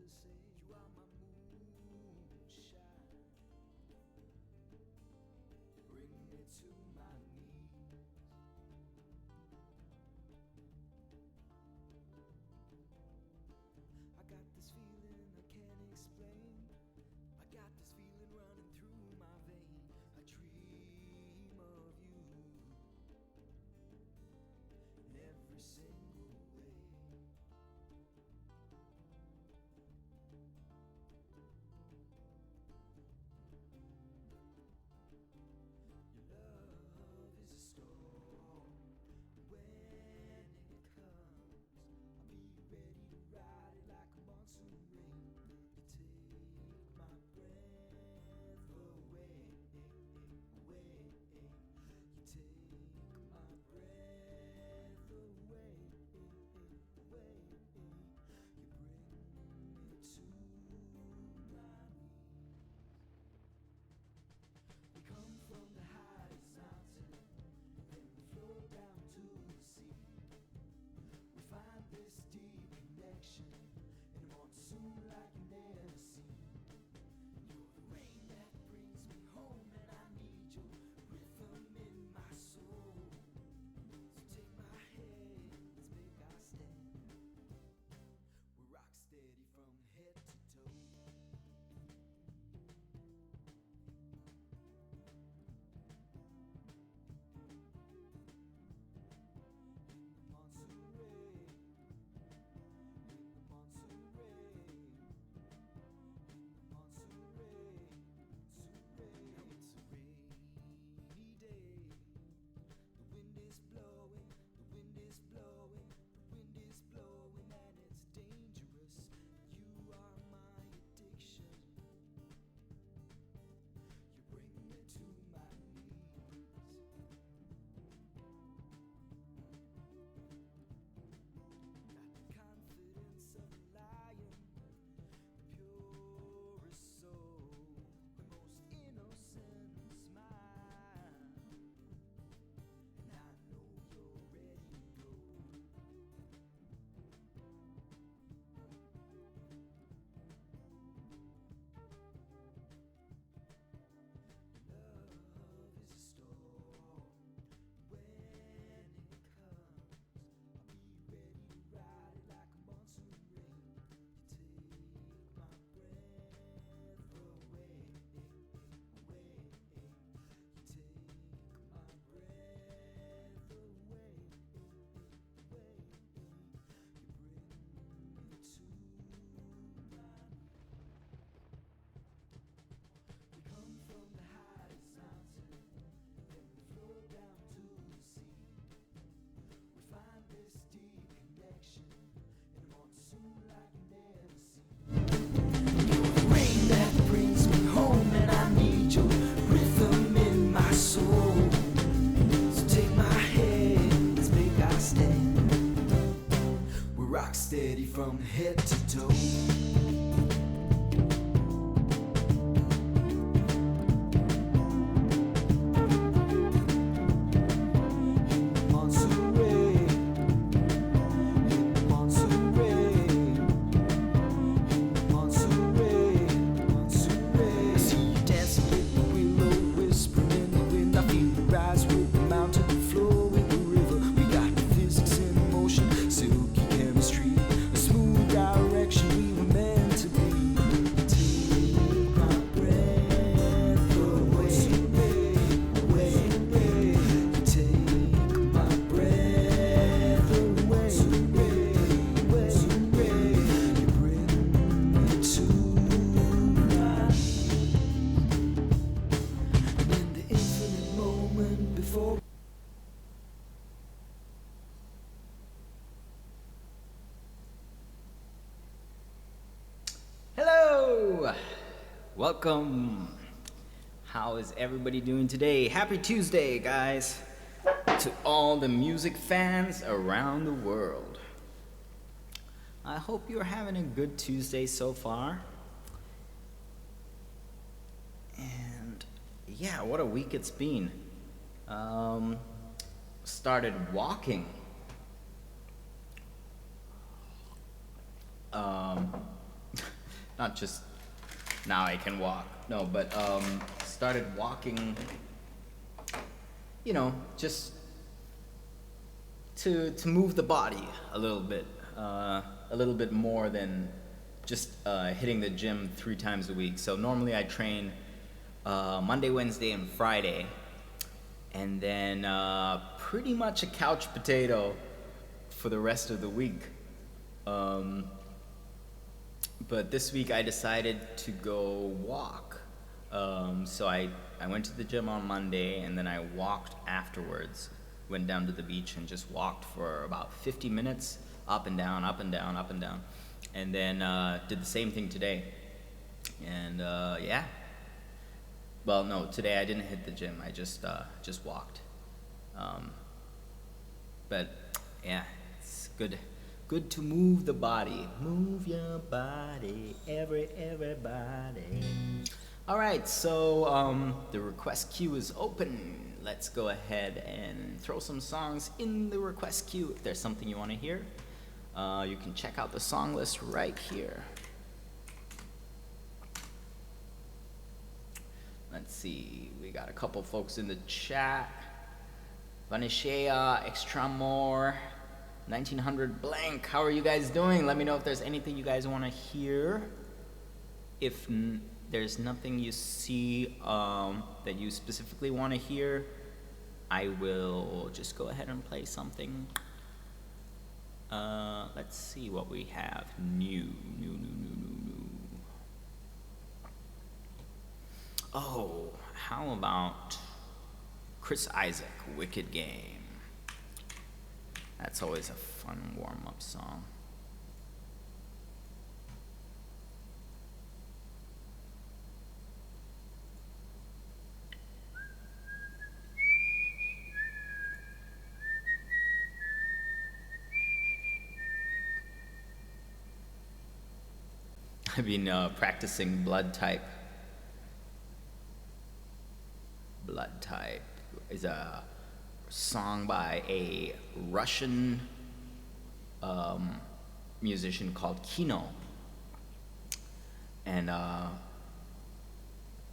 You are my moonshine, bring me to my knees. I got this feeling I can't explain. I got this feeling running through my vein. I dream of you in every single way. Your love is a storm. When it comes, I'll be ready to ride it like a monsoon rain. You take my breath away, away. You take my breath away, away. You bring me to my knees. We come from the highest mountain, then we float down to the sea. We find this deep connection in a monsoon like you never seen. You're the rain that brings me home, and I need your rhythm in my soul. So take my hand, let's make our stand. We're rock steady from head to toe. Monsoon rain, in the monsoon rain, in the monsoon rain, monsoon rain. Now it's a rainy day. The wind is blowing, the wind is blowing, the wind is blowing, and it's dangerous. You are my addiction. You bring me to my knees. Got the confidence of a lion, the purest soul, the most innocent smile. And I know you're ready to go. Love is a storm. When it comes, I'll be ready to ride it like a monsoon rain. You take my breath away, away. You take my breath away, away. You bring me to my knees. We come from the highest mountain, then we float down to the sea. We find this deep connection in a monsoon like you never seen. You're the rain that brings me home, and I need your rhythm in my soul. So take my hand, let's make our stand. We're rock steady from head to toe. Monsoon rain, in the monsoon rain, in the monsoon rain, monsoon rain. I see you dancing with the willow, whispering in the wind. I feel you rise with the mountain, flow with the river. We got the physics in motion, silky chemistry, a smooth direction we were meant to be. Take my breath away, away. You take my breath away, away. You bring me to my knees. And in the infinite moment before. Hello! Welcome. How is everybody doing today? Happy Tuesday, guys, to all the music fans around the world. I hope you're having a good Tuesday so far. And yeah, what a week it's been. Started walking. not just now I can walk. No, but started walking, just to move the body a little bit more than just hitting the gym 3 times a week. So normally I train Monday, Wednesday, and Friday, and then pretty much a couch potato for the rest of the week. But this week I decided to go walk. So I went to the gym on Monday, and then I walked afterwards. Went down to the beach and just walked for about 50 minutes, up and down, up and down, up and down. And then did the same thing today. And yeah. Well, no, today I didn't hit the gym. I just walked. But yeah, it's good to move the body. Move your body, everybody. All right, so the request queue is open. Let's go ahead and throw some songs in the request queue. If there's something you want to hear, you can check out the song list right here. Let's see, we got a couple folks in the chat. Vanishea, Extra More, 1900 Blank. How are you guys doing? Let me know if there's anything you guys want to hear. If there's nothing you see that you specifically want to hear, I will just go ahead and play something. Let's see what we have. New. Oh, how about Chris Isaac, Wicked Game? That's always a fun warm-up song. I've been practicing Blood Type. Blood Type is a song by a Russian musician called Kino. And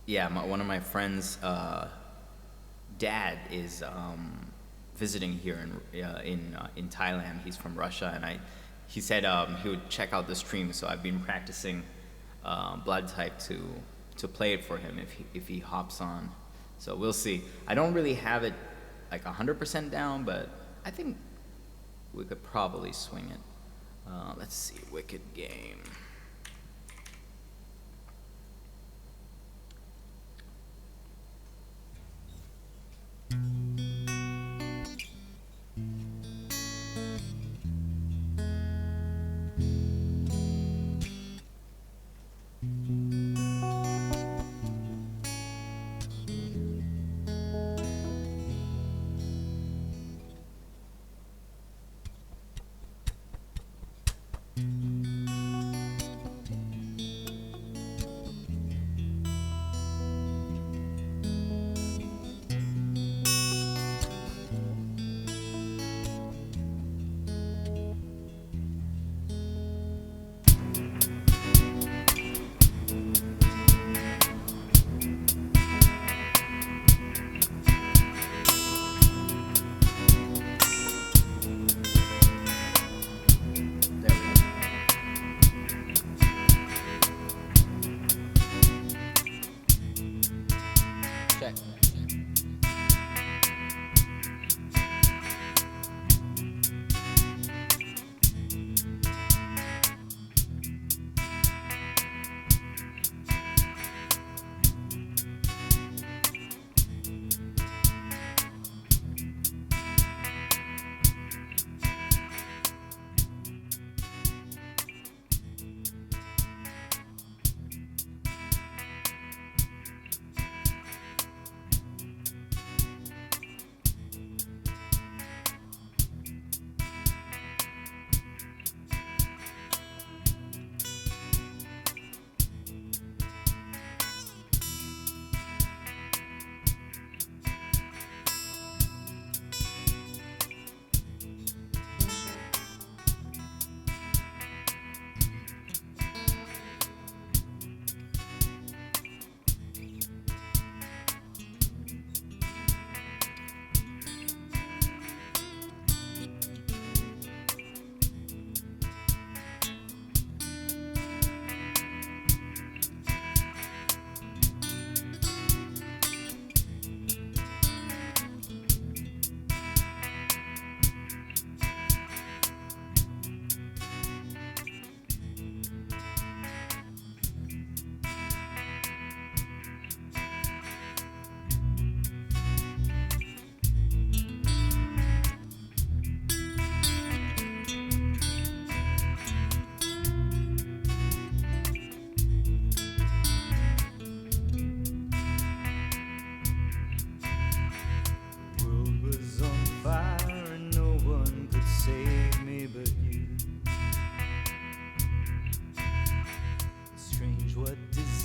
yeah, one of my friends' dad is visiting here in Thailand. He's from Russia, and he said he would check out the stream. So I've been practicing Blood Type to play it for him if he hops on. So we'll see. I don't really have it like 100% down, but I think we could probably swing it. Let's see, Wicked Game.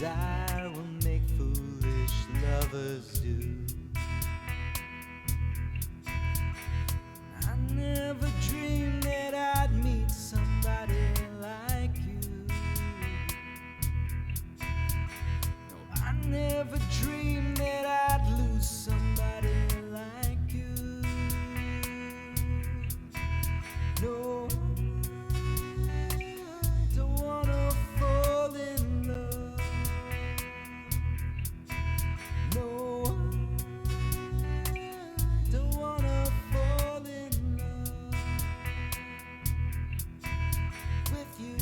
desire will make foolish lovers do. I never dreamed that I'd meet somebody like you. No, I never dreamed that I'd lose somebody like you. No, I don't wanna fall in love. No, I don't wanna fall in love with you.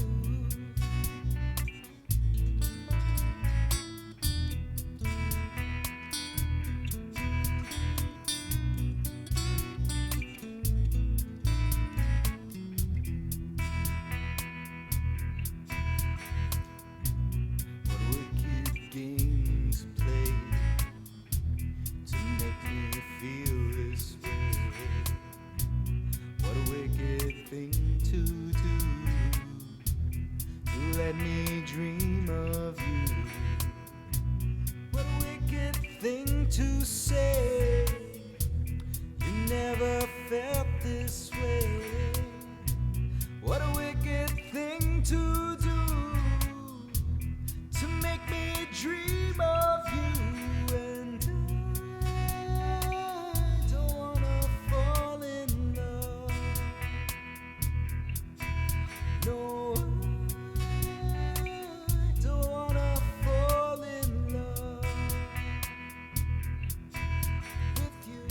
What wicked games played to make me feel this way? What a wicked thing to do, to let me dream of you. What a wicked thing to say, you never felt this way. What a wicked thing to do, to make me dream of you. And I don't wanna fall in love. No, I don't wanna fall in love with you.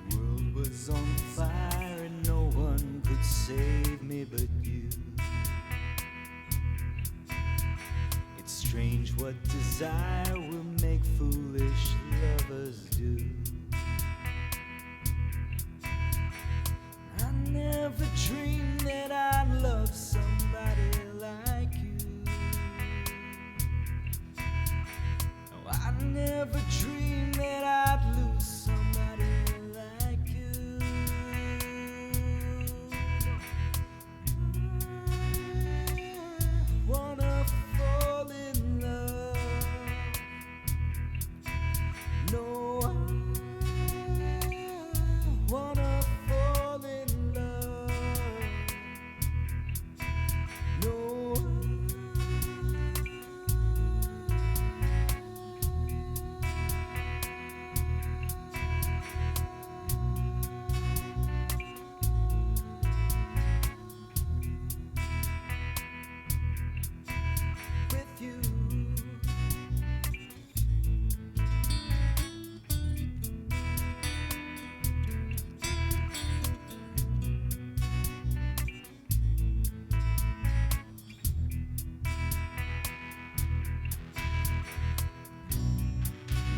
The world was on fire and no one could save me but you. It's strange what desire will make foolish lovers do. I never dreamed that I'd love somebody like you. No, I never dreamed that I'd lose somebody like you. I wanna fall in love. No, I wanna fall in love. No, with you.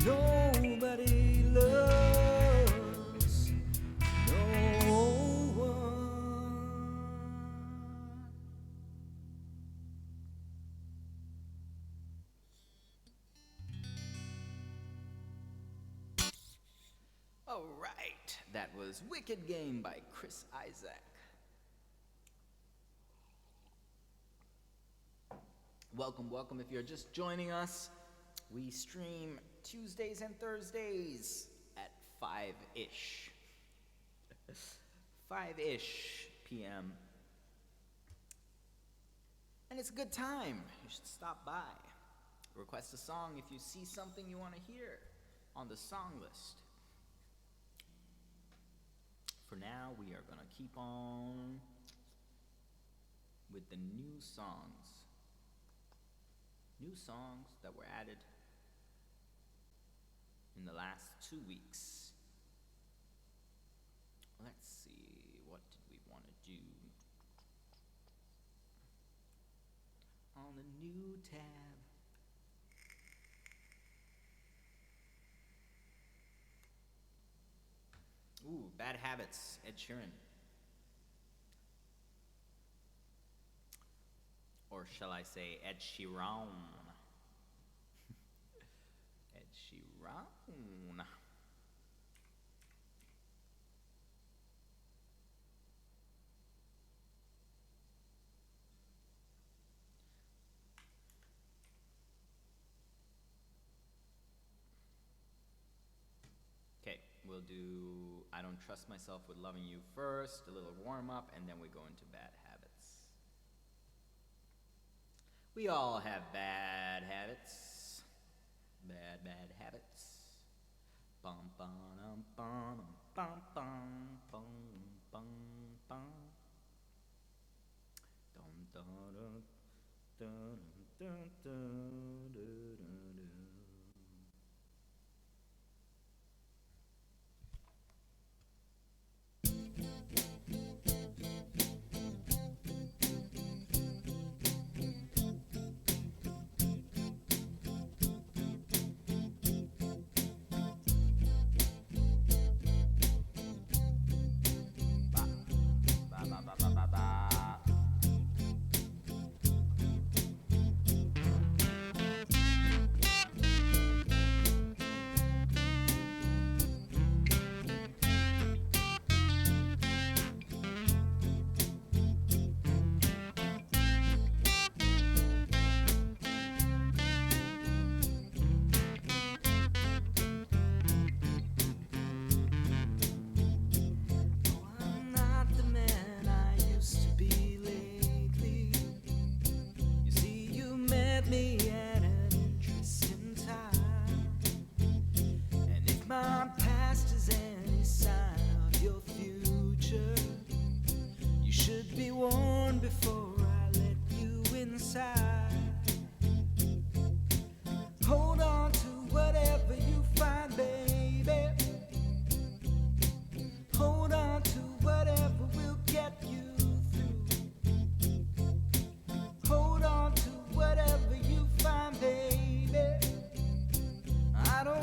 Nobody loves no one. All right, that was Wicked Game by Chris Isaac. Welcome, welcome. If you're just joining us, we stream Tuesdays and Thursdays at 5-ish. 5-ish p.m. And it's a good time. You should stop by. Request a song if you see something you want to hear on the song list. For now, we are going to keep on with the new songs. New songs that were added in the last 2 weeks. Let's see, what did we want to do? On the new tab. Habits, Ed Sheeran. Or shall I say Ed Sheeran? Ed Sheeran. Okay, we'll do I Don't Trust Myself with Loving You first, a little warm up, and then we go into bad habits. We all have bad habits. Bad habits. Bum bum bum bum bum bum bum bum. Dum dum dum dum dum dum dum.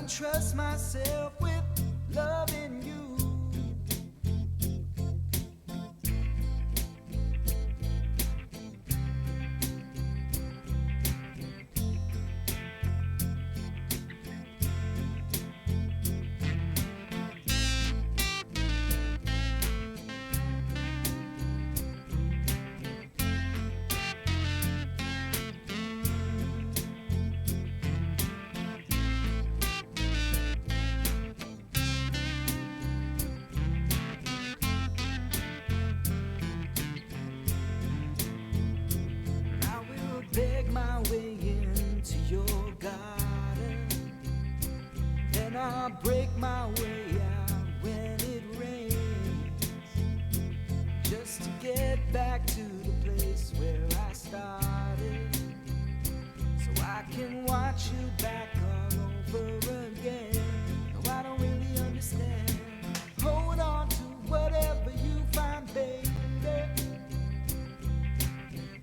Trust myself with loving you. Beg my way into your garden, then I'll break my way out when it rains, just to get back to the place where I started, so I can watch you back all over again. No, I don't really understand. Hold on to whatever you find, baby.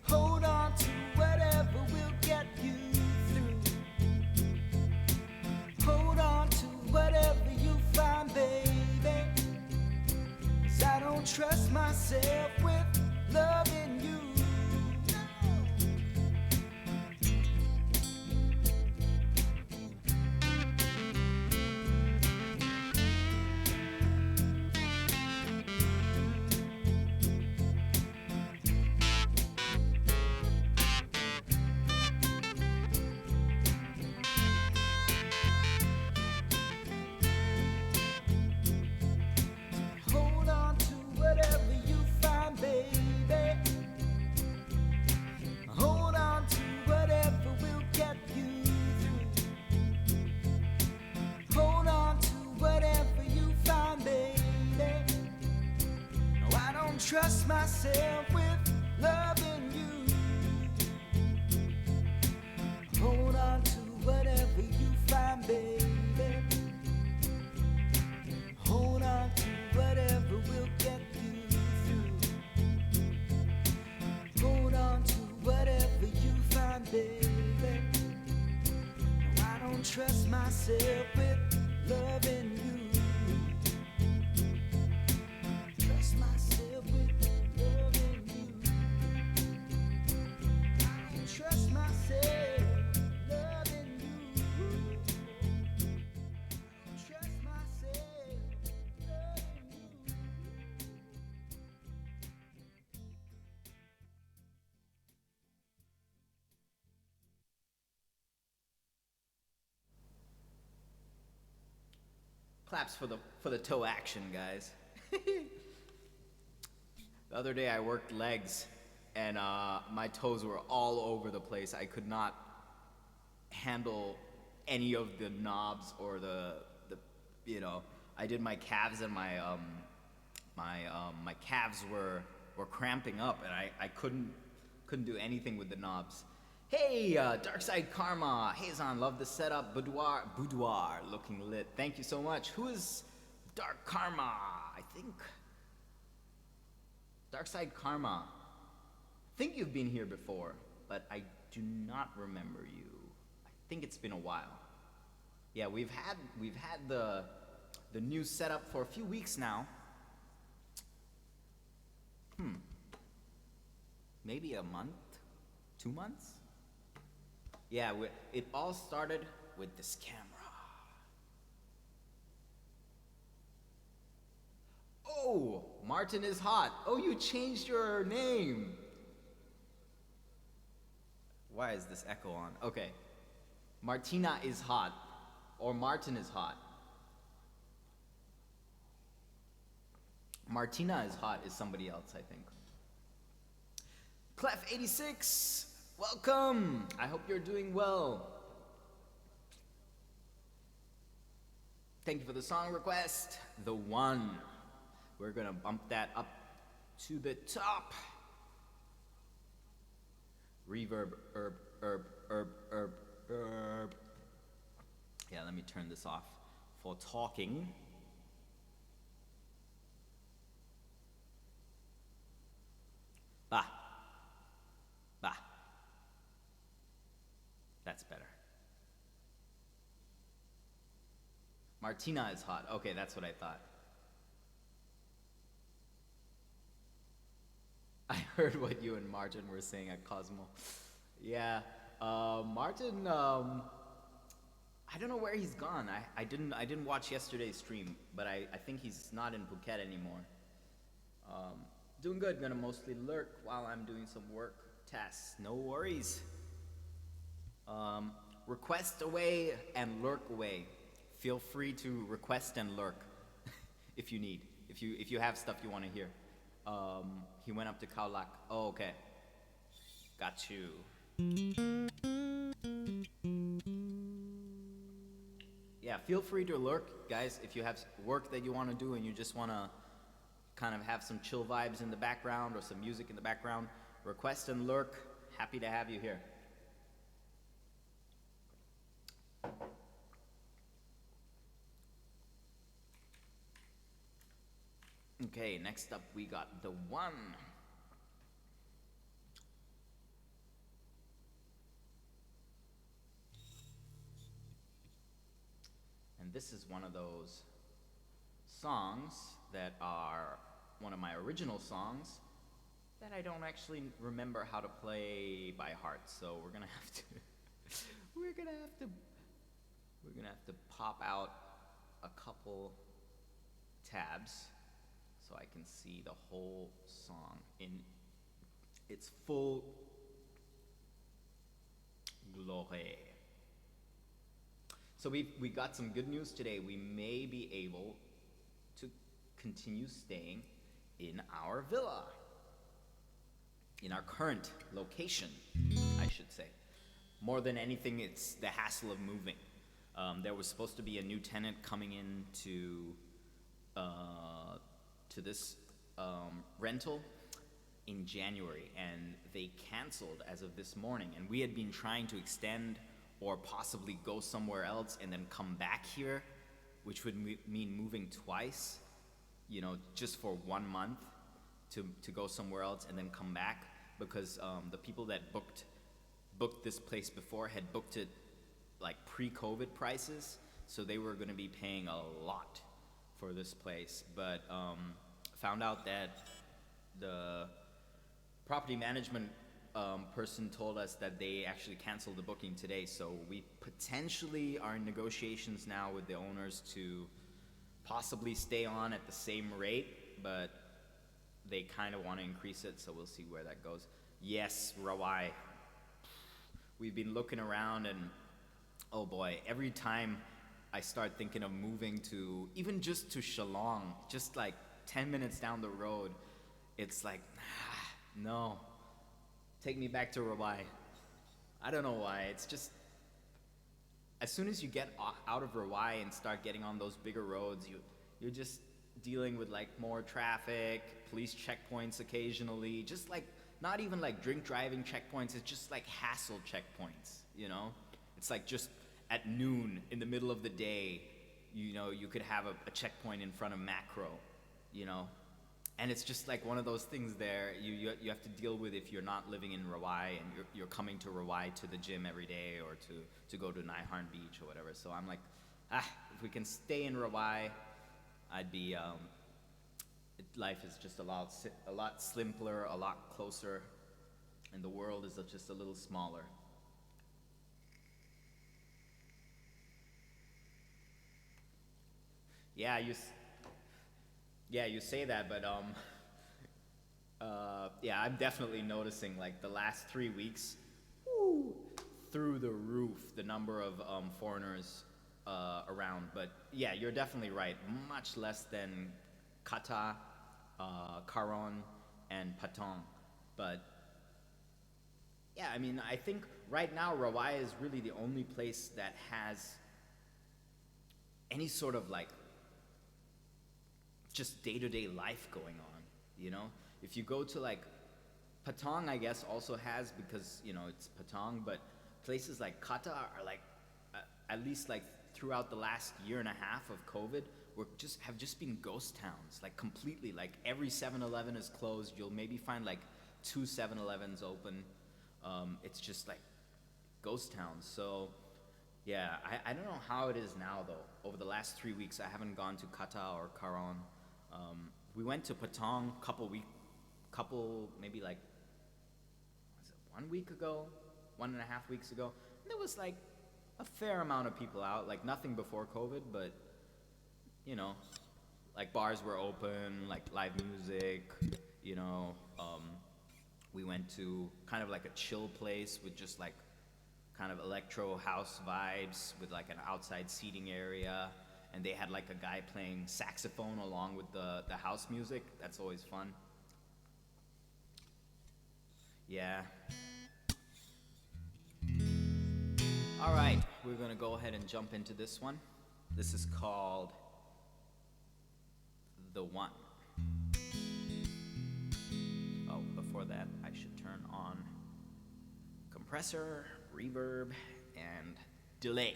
Hold on to whatever will get you through. Hold on to whatever you find, baby. 'Cause I don't trust myself with loving you. Trust myself with loving you. Hold on to whatever you find, baby. Hold on to whatever will get you through. Hold on to whatever you find, baby. No, I don't trust myself with loving you. Claps for the toe action, guys. The other day I worked legs, and my toes were all over the place. I could not handle any of the knobs or the you know. I did my calves, and my calves were cramping up, and I couldn't do anything with the knobs. Hey, Darkside Karma, Hazon, love the setup. Boudoir, looking lit. Thank you so much. Who is Dark Karma? I think Darkside Karma. I think you've been here before, but I do not remember you. I think it's been a while. Yeah, we've had the new setup for a few weeks now. Maybe a month, 2 months. Yeah, it all started with this camera. Oh, Martin is hot. Oh, you changed your name. Why is this echo on? Okay. Martina is hot. Or Martin is hot. Martina is hot is somebody else, I think. Clef86, welcome. I hope you're doing well. Thank you for the song request. The One. We're gonna bump that up to the top. Reverb, herb. Yeah, let me turn this off for talking. Bah. That's better. Martina is hot. Okay, that's what I thought. I heard what you and Martin were saying at Cosmo. Yeah, Martin. I don't know where he's gone. I didn't watch yesterday's stream, but I think he's not in Phuket anymore. Doing good. Gonna mostly lurk while I'm doing some work tasks. No worries. Request away and lurk away. Feel free to request and lurk if you need. If you have stuff you want to hear. He went up to Khao Lak. Oh, okay. Got you. Yeah, feel free to lurk, guys, if you have work that you want to do and you just want to kind of have some chill vibes in the background or some music in the background. Request and lurk. Happy to have you here. Okay, next up we got The One. And this is one of those songs that are one of my original songs that I don't actually remember how to play by heart. So we're gonna have to pop out a couple tabs so I can see the whole song in its full glory. So we got some good news today. We may be able to continue staying in our villa, in our current location, I should say. More than anything, it's the hassle of moving. There was supposed to be a new tenant coming in to this rental in January, and they canceled as of this morning. And we had been trying to extend or possibly go somewhere else and then come back here, which would mean moving twice, you know, just for 1 month to go somewhere else and then come back, because the people that booked this place before had booked it like pre-COVID prices, so they were going to be paying a lot for this place. But found out that the property management person told us that they actually canceled the booking today, so we potentially are in negotiations now with the owners to possibly stay on at the same rate, but they kind of want to increase it, so we'll see where that goes. Yes, Rawai. We've been looking around, and oh boy, every time I start thinking of moving to even just to Shillong, just like 10 minutes down the road. It's like, no, take me back to Rawai. I don't know why. It's just as soon as you get out of Rawai and start getting on those bigger roads, you're just dealing with like more traffic, police checkpoints occasionally, just like not even like drink driving checkpoints, it's just like hassle checkpoints, you know? It's like just at noon in the middle of the day, you know, you could have a checkpoint in front of Macro, you know? And it's just like one of those things there you have to deal with if you're not living in Rawai and you're coming to Rawai to the gym every day or to go to Naiharn Beach or whatever. So I'm like, if we can stay in Rawai, I'd be, life is just a lot simpler, a lot closer, and the world is just a little smaller. Yeah, you say that, but yeah, I'm definitely noticing like the last 3 weeks, woo, through the roof, the number of foreigners around. But yeah, you're definitely right. Much less than Kata, Karon, and Patong. But yeah, I mean, I think right now Rawai is really the only place that has any sort of like just day-to-day life going on, you know? If you go to like Patong, I guess also has, because you know it's Patong, but places like Kata are like at least like throughout the last year and a half of COVID have just been ghost towns, like completely. Like every 7-Eleven is closed. You'll maybe find like 2 7-Elevens open. It's just like ghost towns. So yeah, I don't know how it is now though. Over the last 3 weeks, I haven't gone to Kata or Karon. We went to Patong maybe like, was it 1 week ago, 1.5 weeks ago? And there was like a fair amount of people out, like nothing before COVID, but you know, like bars were open, like live music, you know. We went to kind of like a chill place with just like kind of electro house vibes with like an outside seating area, and they had like a guy playing saxophone along with the house music. That's always fun. Yeah. All right, we're gonna go ahead and jump into this one. This is called The One. Oh, before that, I should turn on compressor, reverb, and delay.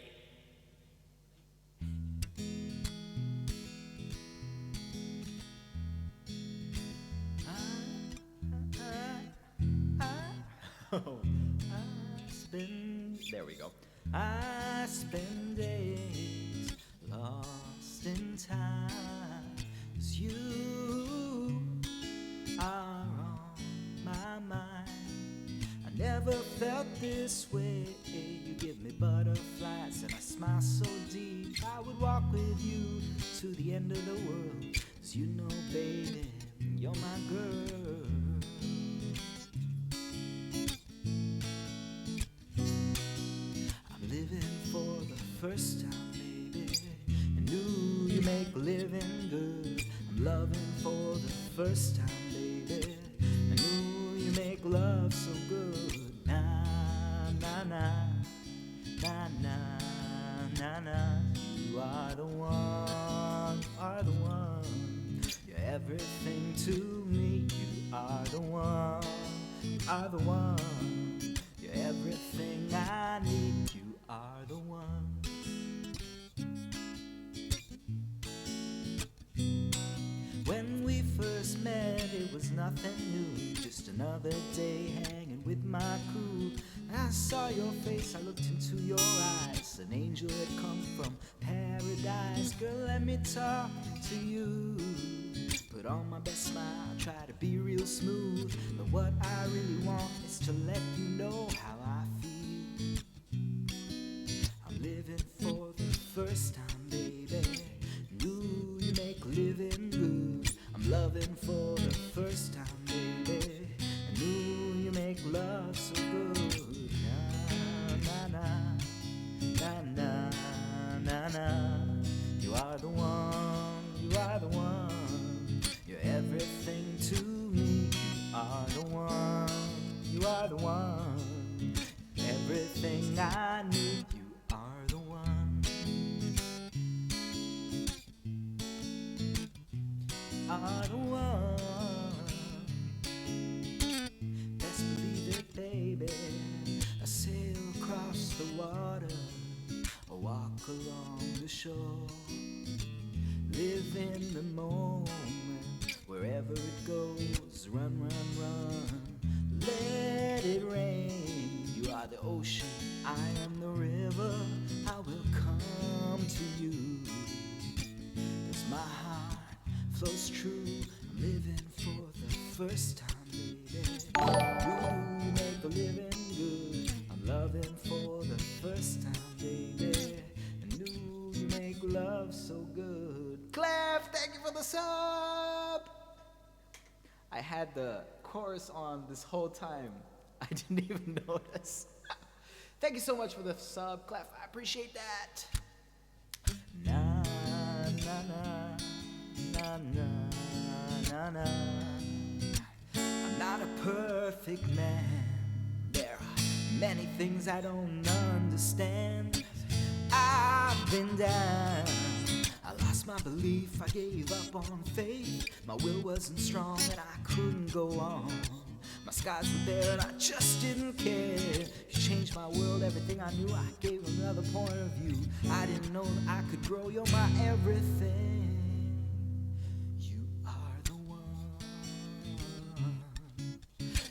There we go. I spend days lost in time, 'cause you are on my mind. I never felt this way. You give me butterflies and I smile so deep. I would walk with you to the end of the world, 'cause you know, baby, you're my girl. I'm living for the first time, baby, and ooh, you make living good. I'm loving for the first time, baby, and ooh, you make love so good. Na na na na na na na. You are the one, are the one. You're everything to me. You are the one, are the one. You're everything I need. You are the one. When we first met, it was nothing new, just another day hanging with my crew. I saw your face, I looked into your eyes. An angel had come from paradise. Girl, let me talk to you. Put on my best smile, try to be real smooth. But what I really want is to let you know how I feel. I'm living for the first time, baby. Ooh, you make living good. I'm loving for the first time, baby. And ooh, you make love so good. Na na na na na na na. in the moment. Wherever it goes, run, run, run. Let it rain. You are the ocean, I am the river. I will come to you. As my heart flows true, I'm living for the first time, baby. You make the living good. I'm loving for the first time, baby. And new, you make love so good. Clef, thank you for the sub. I had the chorus on this whole time. I didn't even notice. Thank you so much for the sub, Clef. I appreciate that. Na na na na na na na. I'm not a perfect man. There are many things I don't understand. I've been down. I lost my belief, I gave up on faith. My will wasn't strong and I couldn't go on. My skies were bare and I just didn't care. You changed my world, everything I knew, I gave another point of view. I didn't know that I could grow, you're my everything. You are the one.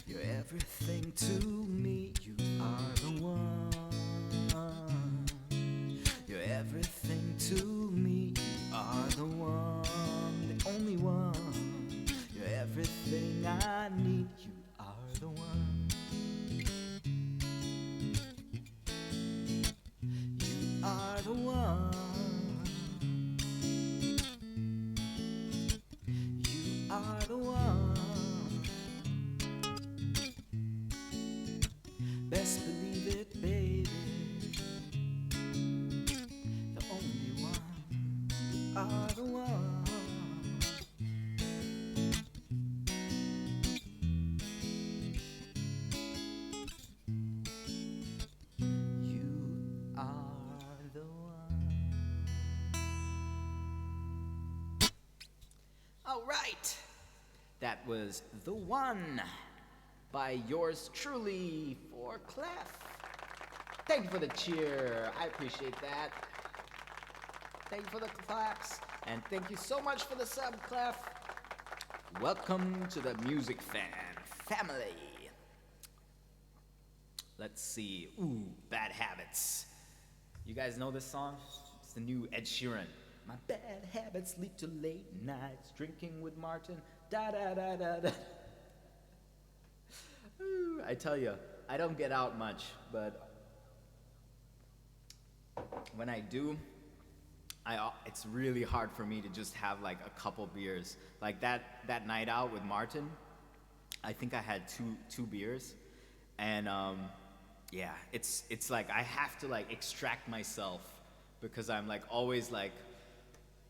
You're everything to me, you are the one. You're everything to me, you are the one, the only one. You're everything I need, you are the one. You are the one. You are the one. Best believe it, baby. The only one. You are the one. All right, that was The One by yours truly for Clef. Thank you for the cheer, I appreciate that. Thank you for the claps, and thank you so much for the sub, Clef. Welcome to the music fan family. Let's see, ooh, Bad Habits. You guys know this song? It's the new Ed Sheeran. My bad habits lead to late nights, drinking with Martin, da da da da da. Ooh, I tell you, I don't get out much, but when I do, it's really hard for me to just have like a couple beers. Like that night out with Martin, I think I had two beers, and yeah, it's like I have to like extract myself because I'm like always like,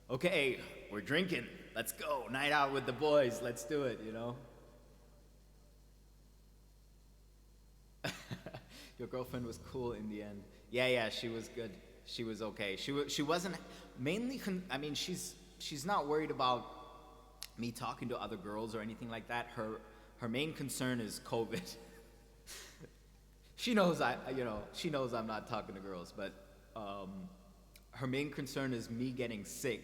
okay, we're drinking, let's go, night out with the boys, let's do it, you know? Your girlfriend was cool in the end. Yeah, she was good. She was okay. She wasn't mainly, I mean, she's not worried about me talking to other girls or anything like that. Her main concern is COVID. She knows she knows I'm not talking to girls, but her main concern is me getting sick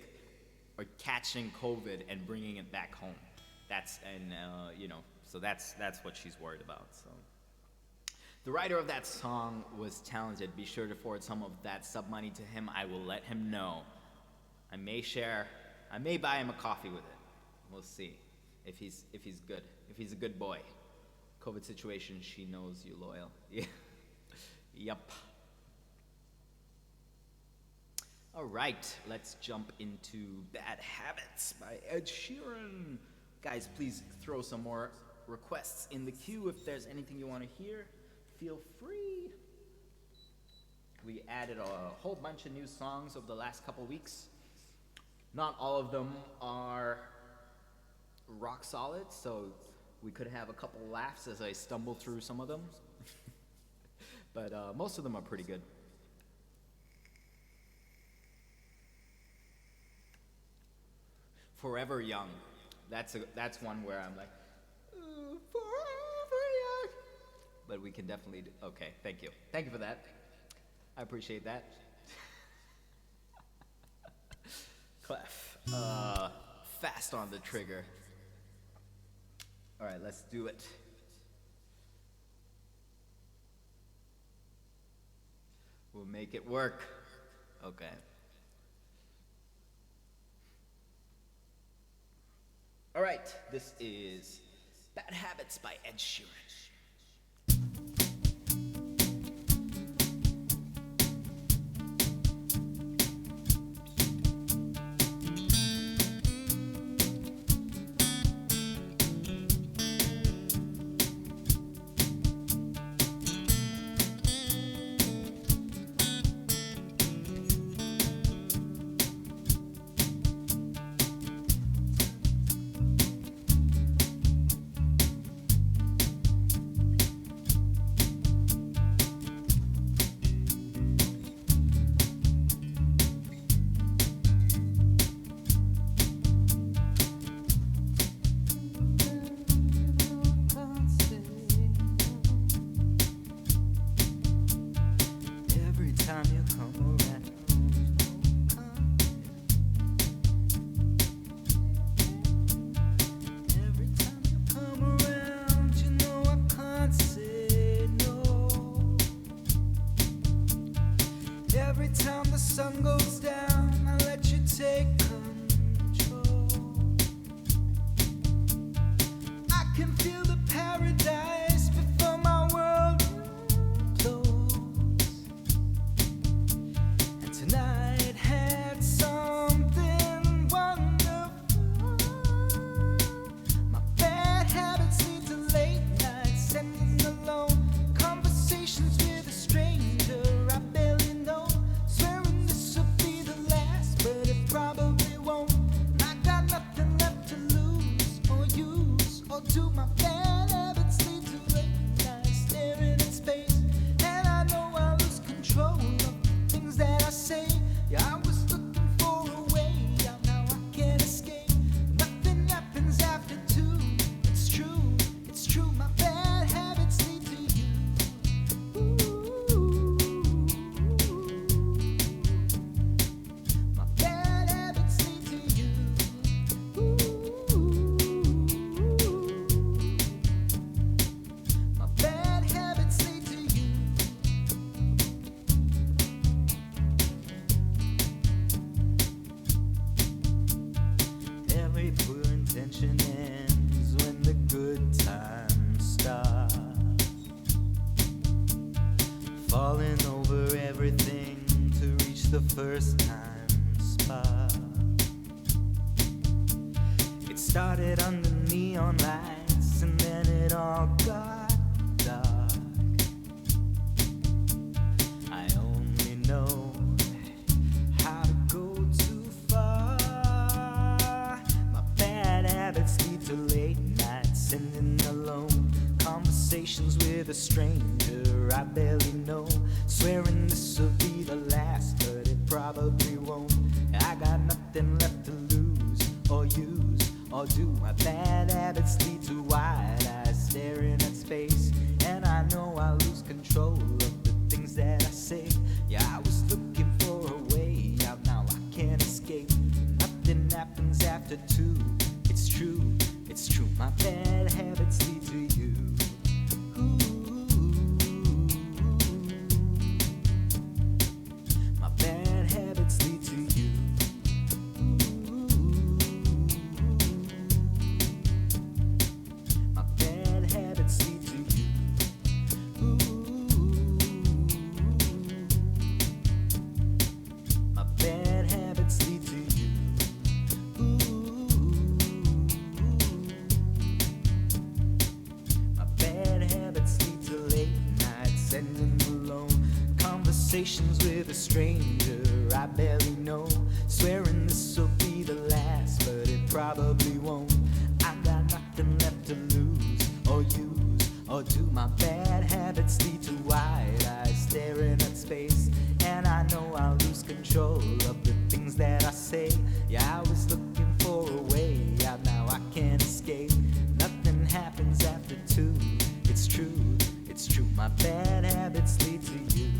or catching COVID and bringing it back home. So that's what she's worried about. So the writer of that song was talented. Be sure to forward some of that sub money to him. I will let him know. I may buy him a coffee with it. We'll see if he's good. If he's a good boy. COVID situation, she knows you loyal. Yeah. Yup. All right, let's jump into Bad Habits by Ed Sheeran. Guys, please throw some more requests in the queue. If there's anything you want to hear, feel free. We added a whole bunch of new songs over the last couple weeks. Not all of them are rock solid, so we could have a couple laughs as I stumble through some of them. But most of them are pretty good. Forever Young. That's one where I'm like, forever young. But we can definitely okay, thank you. Thank you for that. I appreciate that. Clef. fast on the trigger. All right, let's do it. We'll make it work. Okay. All right, this is Bad Habits by Ed Sheeran. Every time the sun goes down, I let you take control. I can feel the paradise before my world implodes. And tonight had something wonderful. My bad habits lead to late nights, sending alone conversations with a stranger I barely know. Swearing this will be the last, but it probably won't. And I got nothing left to lose or use or do. My bad habits lead to late nights staring at space, and I know I lose control of the things that I say. Yeah, I was looking for a way out, now I can't escape. Nothing happens after 2. It's true, it's true. My bad habits lead to you. My bad habits lead to you. My bad habits lead to you. Every poor intention ends when the good times start. Falling over everything to reach the first time spot. It started under neon lights and then it all got dark. I only know how to go too far. My bad habits lead to late nights, sending alone conversations with a stranger I barely know. Swearing this will be the last, but it probably won't. I got nothing left to lose or use or do. My bad habits lead to wide eyes staring at space, and I know I lose control of the things that I say. Yeah, I was looking for a way out, now I can't escape. Nothing happens after 2. It's true, it's true. My bad habits lead to you. My bad habits lead to you. My bad habits lead to you. My bad habits lead to you. My bad habits lead to late nights, sending alone conversations with a stranger I barely know. Swearing this will be the last, but it probably won't. I got nothing left to lose or use or do. My bad habits lead to wide eyes staring at space, and I know I'll lose control of the things that I say. Yeah, I was looking for a way out, now I can't escape. Nothing happens after 2. It's true, it's true. My bad habits lead to you.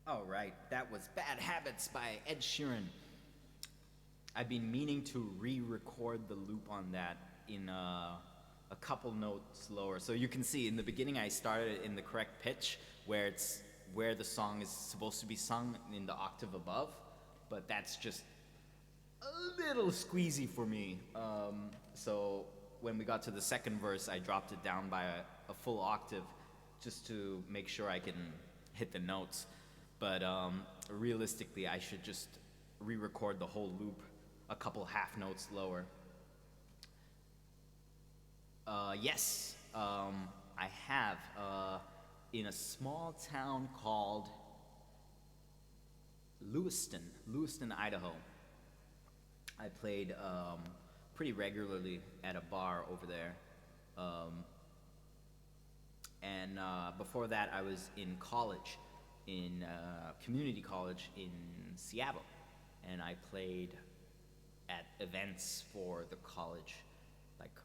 All right, that was Bad Habits by Ed Sheeran. I've been meaning to re-record the loop on that in a couple notes lower. So you can see in the beginning I started in the correct pitch where the song is supposed to be sung in the octave above, but that's just a little squeezy for me. So when we got to the second verse, I dropped it down by a full octave just to make sure I can hit the notes. But realistically, I should just re-record the whole loop a couple half notes lower. Yes, I have. In a small town called Lewiston, Idaho. I played pretty regularly at a bar over there. And before that, I was in college, in community college in Seattle. And I played at events for the college, like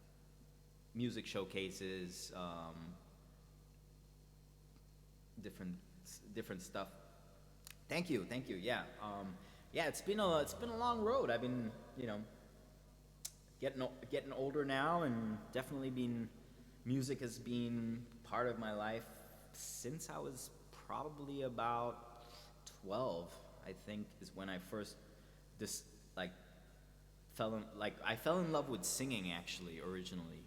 music showcases, different stuff. Thank you. Yeah, yeah. It's been a long road. I've been, getting older now, and definitely music has been part of my life since I was probably about 12. I think is when I first I fell in love with singing actually originally.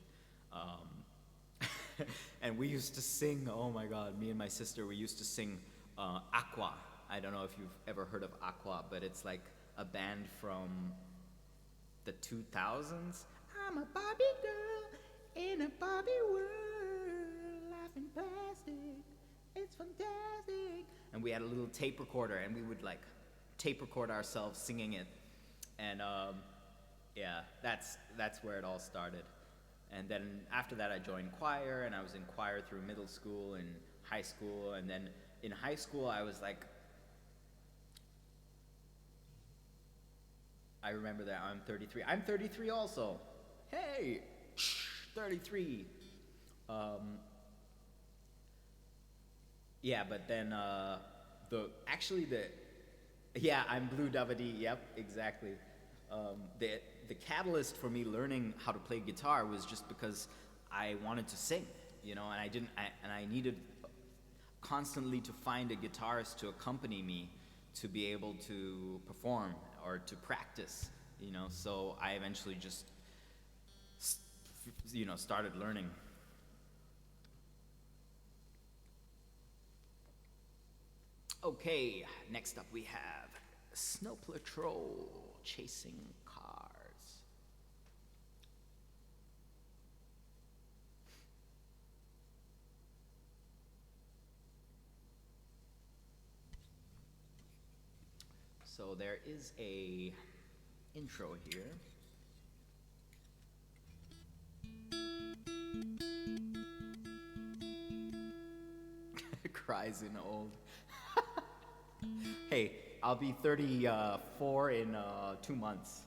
And we used to sing, oh my god, me and my sister, we used to sing Aqua. I don't know if you've ever heard of Aqua, but it's like a band from the 2000s. I'm a Barbie girl in a Barbie world, laughing plastic, it's fantastic. And we had a little tape recorder, and we would like tape record ourselves singing it. And yeah, that's where it all started. And then after that, I joined choir, and I was in choir through middle school and high school. And then in high school, I was like, I remember that I'm 33. I'm 33 also. Hey, 33. Yeah, but then yeah, I'm Blue Davidi. Yep, exactly. The catalyst for me learning how to play guitar was just because I wanted to sing, and I needed constantly to find a guitarist to accompany me to be able to perform or to practice, So I eventually just, started learning. Okay, next up we have Snow Patrol, Chasing Cars. So there is a intro here. Cries in old. Hey, I'll be 34 in 2 months.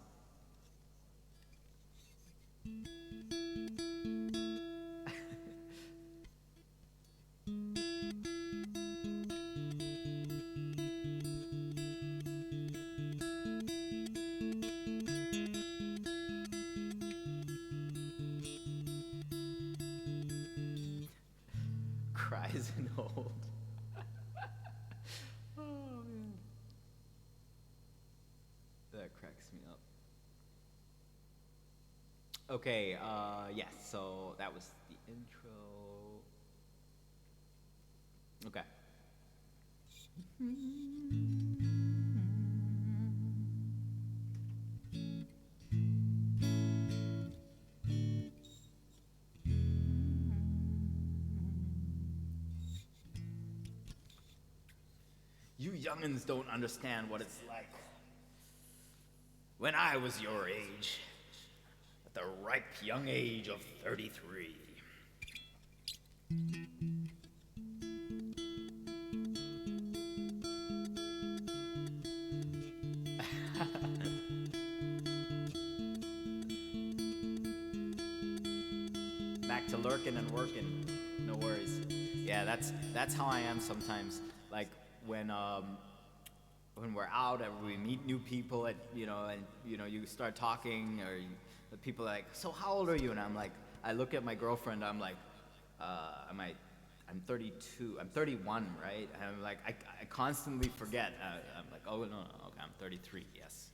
Cries in old. Oh man. That cracks me up. Okay, yes, so that was the intro. Okay. You youngins don't understand what it's like. When I was your age, at the ripe young age of 33. Back to lurking and working. No worries. Yeah, that's how I am sometimes. Like when we're out and we meet new people and you start talking or the people are like, so how old are you? And I'm like, I look at my girlfriend, I'm like, I'm 32, I'm 31, right? And I'm like, I constantly forget. I'm like, oh no, okay, I'm 33, yes.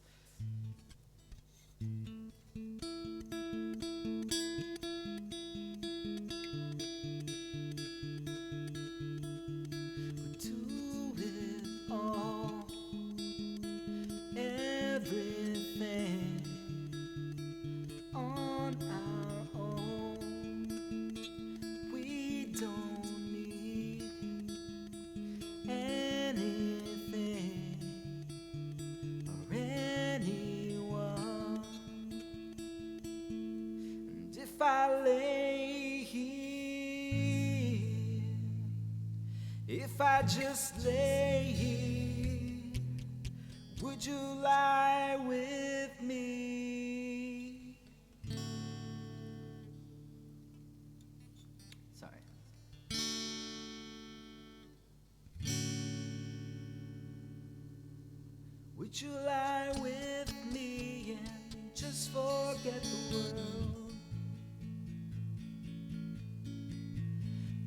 Do it all, everything on our own. We don't need anything or anyone. And if I lay here, if I just lay here, would you lie with me? Sorry. Would you lie with me and just forget the world?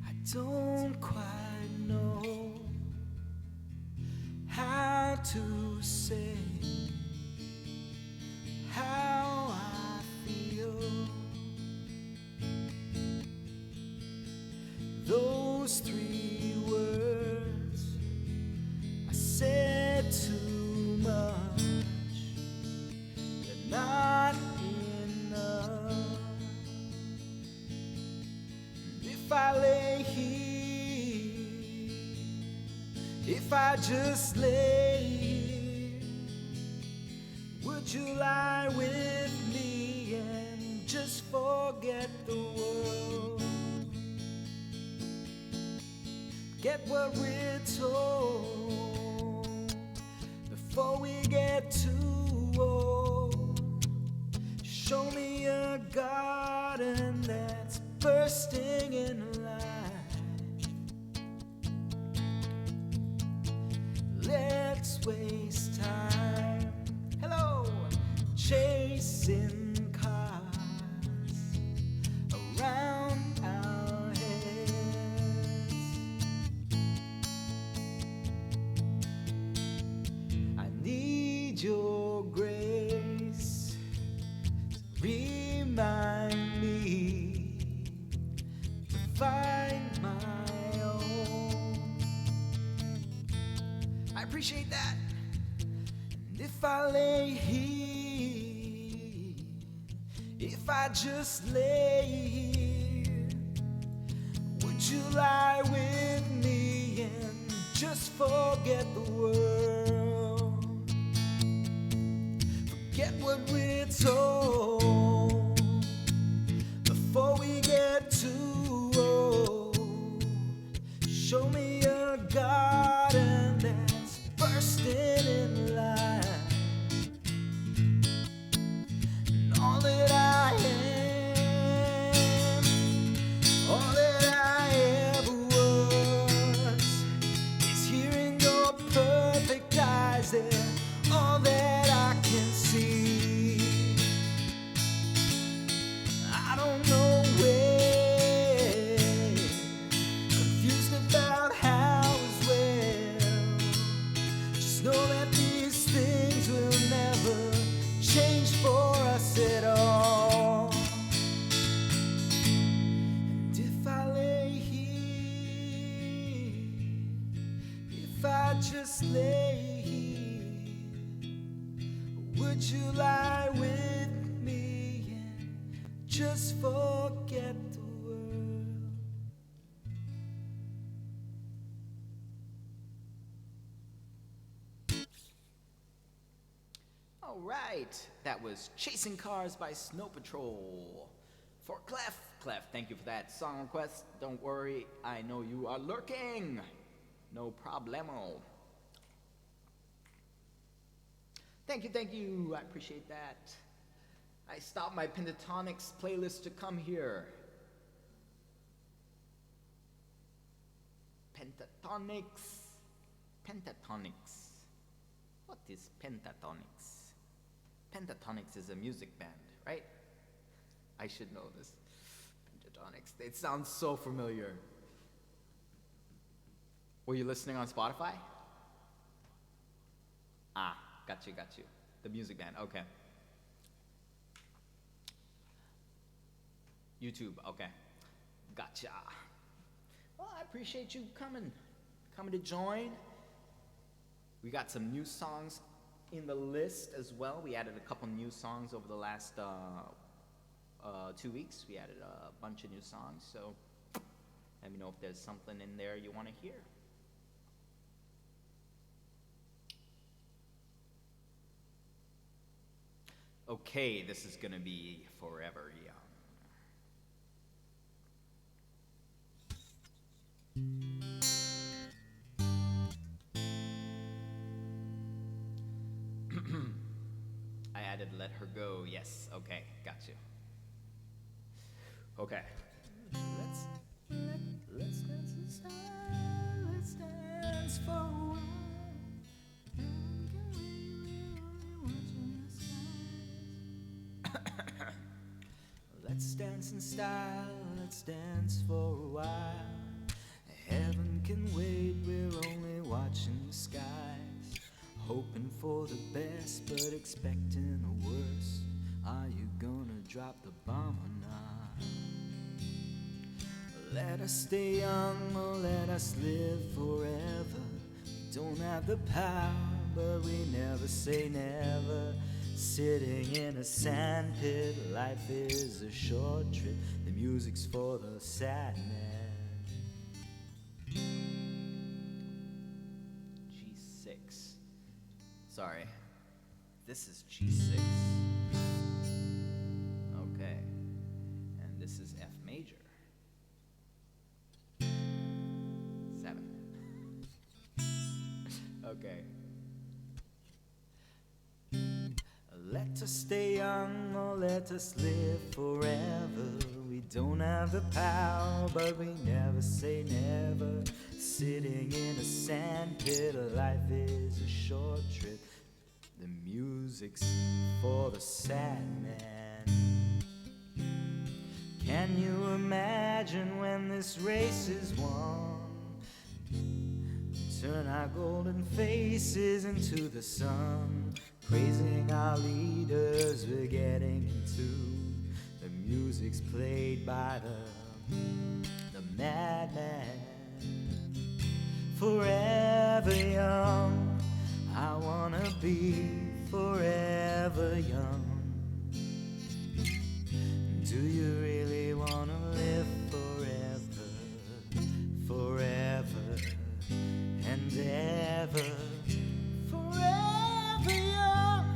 I don't quite know how to say how I feel. Those 3 words I said too much, they're not enough. And if I lay here, if I just lay here, would you lie with me and just forget the world? Get what we're told before we get too old. Show me a garden that's bursting in life. Let's waste time, hello, chasing cars around our heads. I need your grace to remind me to find my own. I appreciate that. And if I lay here, if I just lay here, would you lie with me and just forget the world? Forget what we're told before we get too old. Show me a garden that's bursting in life. And all that I am, all that I ever was, is here in your perfect eyes. They're all that I can see. I don't know where, confused about how as well. Just know that these things will never change for us at all. And if I lay here, if I just lay here, would you lie with me and just forget the world? All right, that was Chasing Cars by Snow Patrol. For Clef, thank you for that song request. Don't worry, I know you are lurking. No problemo. Thank you, I appreciate that. I stopped my Pentatonics playlist to come here. Pentatonics. Pentatonics. What is Pentatonics? Pentatonics is a music band, right? I should know this. Pentatonics. It sounds so familiar. Were you listening on Spotify? Ah, got you. The music band, okay. YouTube, okay. Gotcha. Well, I appreciate you coming to join. We got some new songs in the list as well. We added a couple new songs over the last 2 weeks. We added a bunch of new songs, so let me know if there's something in there you want to hear. Okay, this is gonna be Forever Young. I added Let Her Go. Yes, okay, got you. Okay. Let's dance in style. Let's dance for a while. And we can we're only watching the skies. Let's dance in style. Let's dance for a while. Heaven can wait. We're only watching the skies. Hoping for the best, but expecting the worst. Are you gonna drop the bomb or not? Let us stay young or let us live forever. We don't have the power, but we never say never. Sitting in a sandpit, life is a short trip. The music's for the sad man. G6. Sorry, this is G6. Okay, and this is F major. 7. Okay. Let us stay young or let us live forever. We don't have the power, but we never say never. Sitting in a sandpit, life is a short trip. The music's for the sad man. Can you imagine when this race is won? Turn our golden faces into the sun, praising our leaders we're getting into. The music's played by the madman. Forever young, I wanna be forever young. Do you really wanna live forever, forever and ever? Forever young,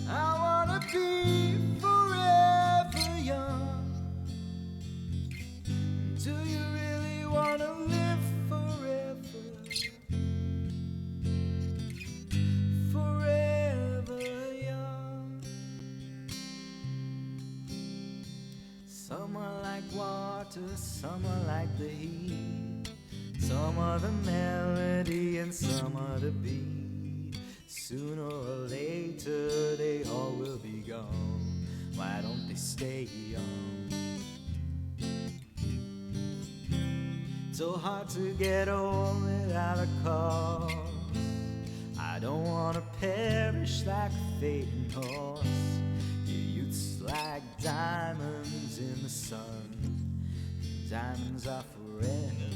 I wanna be forever young. Do you really wanna live forever, forever young? Some are like water, some are like the heat. Some are the melody and some are the beat. Sooner or later they all will be gone. Why don't they stay young? So hard to get old without a cause. I don't wanna perish like a fading horse. Your youth's like diamonds in the sun. Diamonds are forever.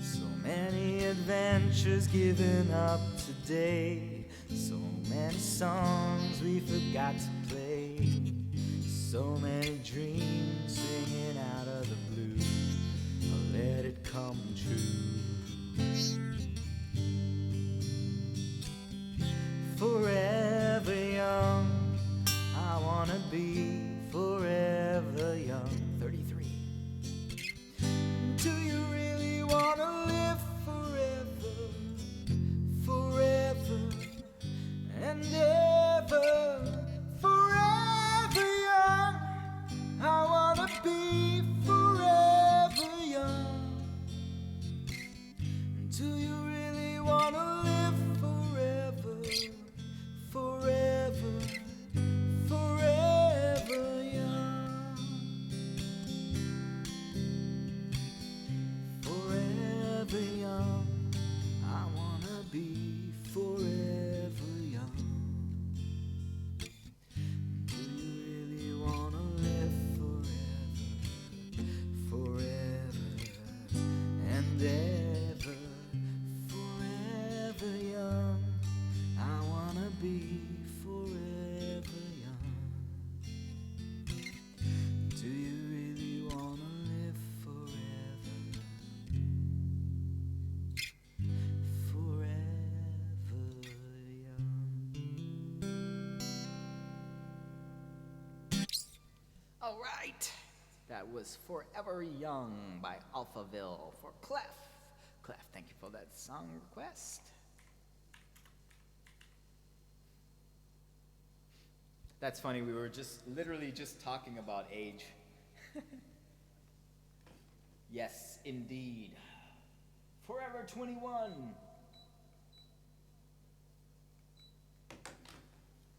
So many adventures given up today. So many songs we forgot to play. So many dreams singing out of the blue. I'll let it come true. Forever young, I wanna be forever young. 33. Do you really wanna live forever, forever and ever? Forever young, I wanna be forever young. wanna live forever, forever, forever young, forever young. I wanna be forever young. Do you really wanna live forever, forever and ever, forever young? I wanna be forever young. Do you really wanna live forever, forever young? All right. That was Forever Young by Alphaville for Clef. Clef, thank you for that song request. That's funny, we were literally just talking about age. Yes, indeed. Forever 21.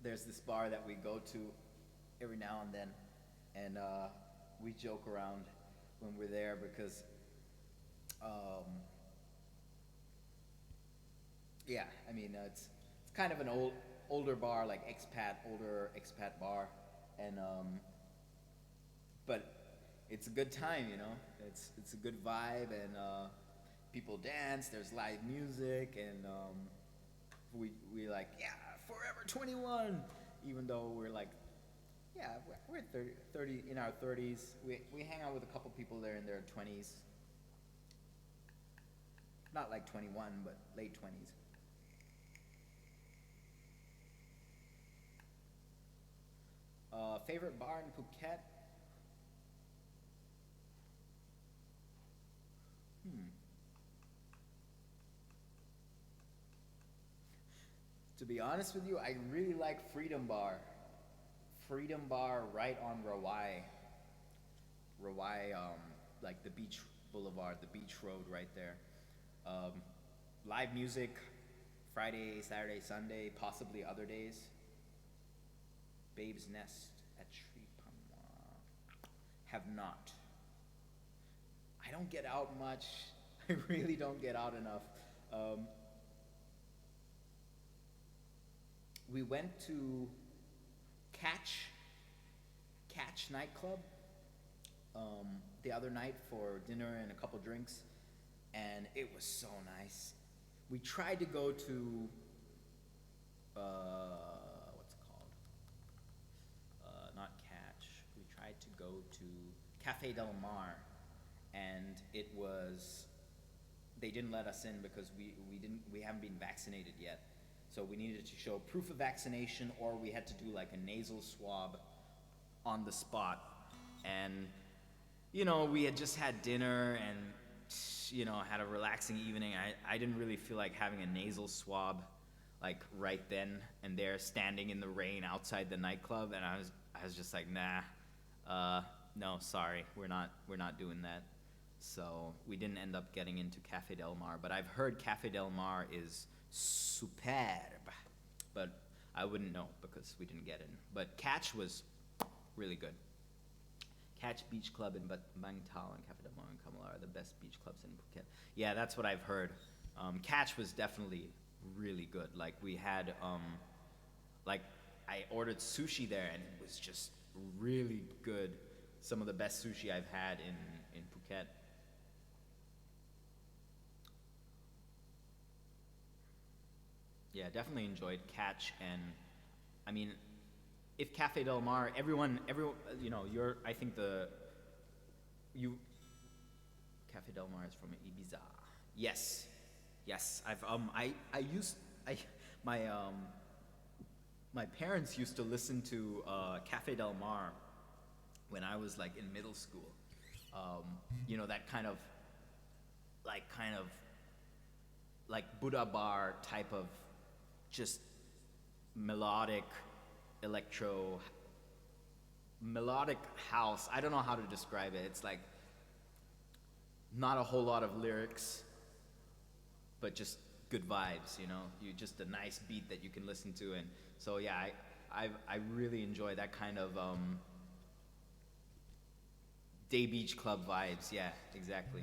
There's this bar that we go to every now and then, and we joke around when we're there because, yeah, I mean, it's kind of an older bar, like older expat bar, and but it's a good time, you know. It's a good vibe, and people dance. There's live music, and we like, yeah, Forever 21, even though we're like, yeah, we're 30 in our 30s. We hang out with a couple people there in their 20s. Not like 21, but late 20s. Favorite bar in Phuket? To be honest with you, I really like Freedom Bar. Freedom Bar right on Rawai. Rawai, like the beach boulevard, the beach road right there. Um, Live music, Friday, Saturday, Sunday, possibly other days. Babe's Nest at Sri Pamwa. Have not. I don't get out much. I really don't get out enough. We went to Catch nightclub the other night for dinner and a couple drinks, and it was so nice. We tried to go to what's it called? Not Catch. We tried to go to Cafe Del Mar, and they didn't let us in because we haven't been vaccinated yet. So we needed to show proof of vaccination, or we had to do like a nasal swab on the spot. And we had just had dinner and had a relaxing evening. I didn't really feel like having a nasal swab like right then and there, standing in the rain outside the nightclub, and I was just like, nah, no, sorry, we're not doing that. So we didn't end up getting into Cafe Del Mar, but I've heard Cafe Del Mar is superb, but I wouldn't know because we didn't get in. But Catch was really good. Catch Beach Club in Bang Tao and Cafe Del Mar and Kamala are the best beach clubs in Phuket. Yeah, that's what I've heard. Catch was definitely really good. Like we had, like I ordered sushi there and it was just really good. Some of the best sushi I've had in Phuket. Yeah, definitely enjoyed Catch, and I mean, if Cafe Del Mar, everyone, I think Cafe Del Mar is from Ibiza. Yes, my my parents used to listen to Cafe Del Mar when I was like in middle school. That kind of like Buddha bar type of just melodic house. I don't know how to describe it. It's like not a whole lot of lyrics, but just good vibes, you know. You just a nice beat that you can listen to, and so yeah, I really enjoy that kind of day beach club vibes. Yeah, exactly.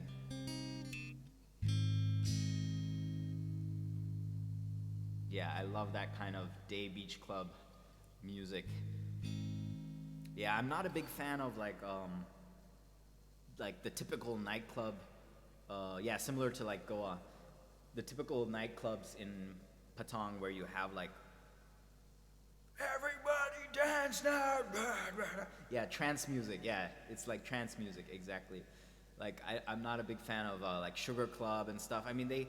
Yeah, I love that kind of day beach club music. Yeah, I'm not a big fan of like the typical nightclub. Yeah, similar to like Goa, the typical nightclubs in Patong where you have like everybody dance now. Yeah, trance music. Yeah, it's like trance music exactly. Like I'm not a big fan of like Sugar Club and stuff. I mean they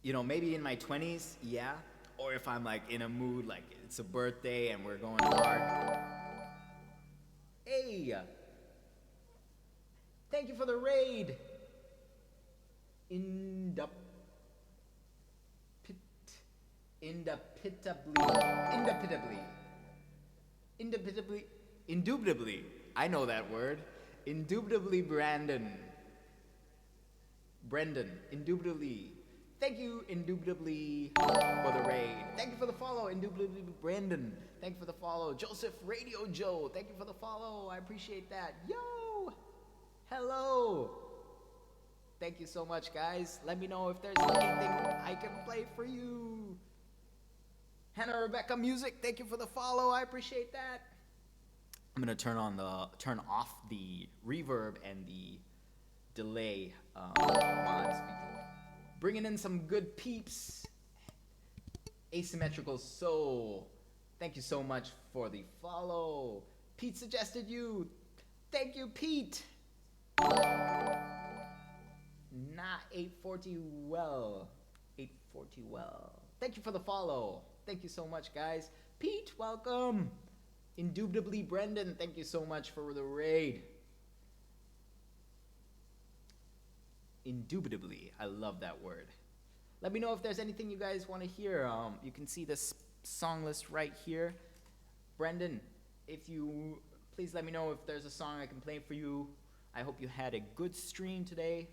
you know, maybe in my 20s, yeah, or if I'm like in a mood like it's a birthday and we're going hard. Hey, thank you for the raid. Indap pit Indubitably, indubitably, indubitably, indubitably. I know that word. Indubitably, Brendan, indubitably. Thank you, indubitably, for the raid. Thank you for the follow, indubitably, Brandon. Thank you for the follow, Joseph Radio Joe. Thank you for the follow. I appreciate that. Yo, hello. Thank you so much, guys. Let me know if there's anything I can play for you. Hannah Rebecca Music, thank you for the follow. I appreciate that. I'm gonna turn off the reverb and the delay while I'm speaking. Bringing in some good peeps. Asymmetrical Soul, thank you so much for the follow. Pete suggested you. Thank you, Pete. Nah, 840 well. 840 well. Thank you for the follow. Thank you so much, guys. Pete, welcome. Indubitably, Brendan, thank you so much for the raid. Indubitably, I love that word. Let me know if there's anything you guys want to hear. You can see this song list right here. Brendan, if you please let me know if there's a song I can play for you. I hope you had a good stream today.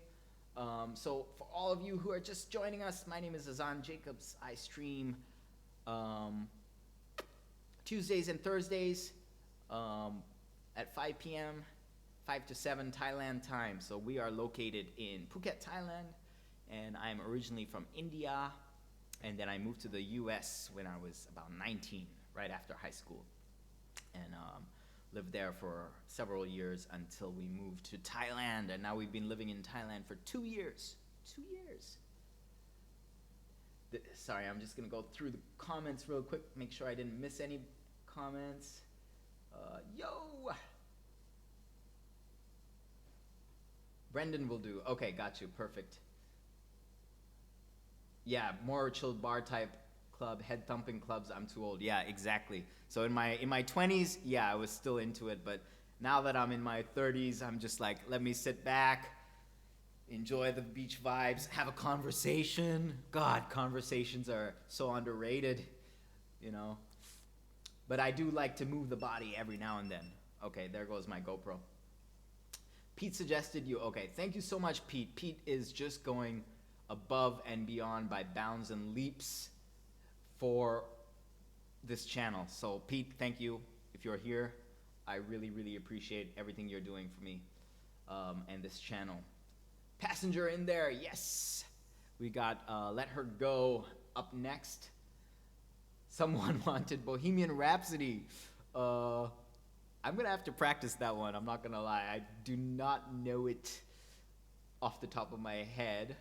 So for all of you who are just joining us, my name is Azan Jacobs. I stream Tuesdays and Thursdays at 5 p.m., 5 to 7 Thailand time. So we are located in Phuket, Thailand, and I'm originally from India, and then I moved to the US when I was about 19, right after high school, and lived there for several years until we moved to Thailand, and now we've been living in Thailand for 2 years. 2 years. Sorry, I'm just gonna go through the comments real quick, make sure I didn't miss any comments. Yo! Brendan will do. Okay, got you. Perfect. Yeah, more chilled bar type club, head thumping clubs. I'm too old. Yeah, exactly. So in my 20s, yeah, I was still into it, but now that I'm in my 30s, I'm just like, let me sit back, enjoy the beach vibes, have a conversation. God, conversations are so underrated, you know. But I do like to move the body every now and then. Okay, there goes my GoPro. Pete suggested you. Okay, thank you so much, Pete. Pete is just going above and beyond by bounds and leaps for this channel. So Pete, thank you. If you're here, I really, really appreciate everything you're doing for me and this channel. Passenger in there, yes. We got Let Her Go up next. Someone wanted Bohemian Rhapsody. I'm gonna have to practice that one. I'm not gonna lie. I do not know it off the top of my head.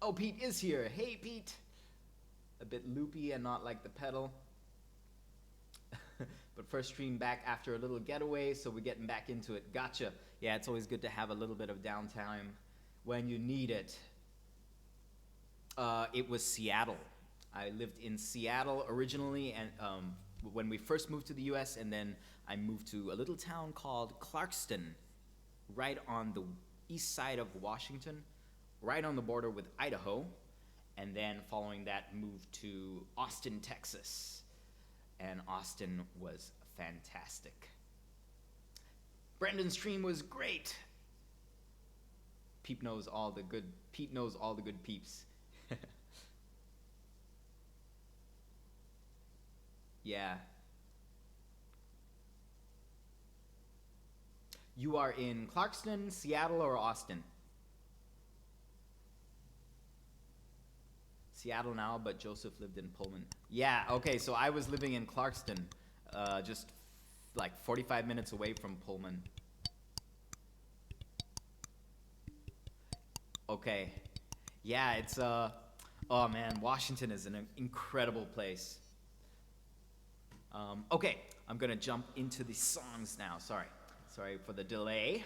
Oh, Pete is here. Hey, Pete. A bit loopy and not like the pedal. But first stream back after a little getaway, so we're getting back into it. Gotcha. Yeah, it's always good to have a little bit of downtime when you need it. It was Seattle. I lived in Seattle originally, and when we first moved to the US, and then I moved to a little town called Clarkston, right on the east side of Washington, right on the border with Idaho, and then following that moved to Austin, Texas, and Austin was fantastic. Brendan's stream was great. Peep knows all the good. Peep knows all the good peeps. Yeah. You are in Clarkston, Seattle, or Austin? Seattle now, but Joseph lived in Pullman. Yeah, okay, so I was living in Clarkston, just like 45 minutes away from Pullman. Okay. Yeah, it's, oh man, Washington is an incredible place. Okay, I'm gonna jump into the songs now. Sorry for the delay.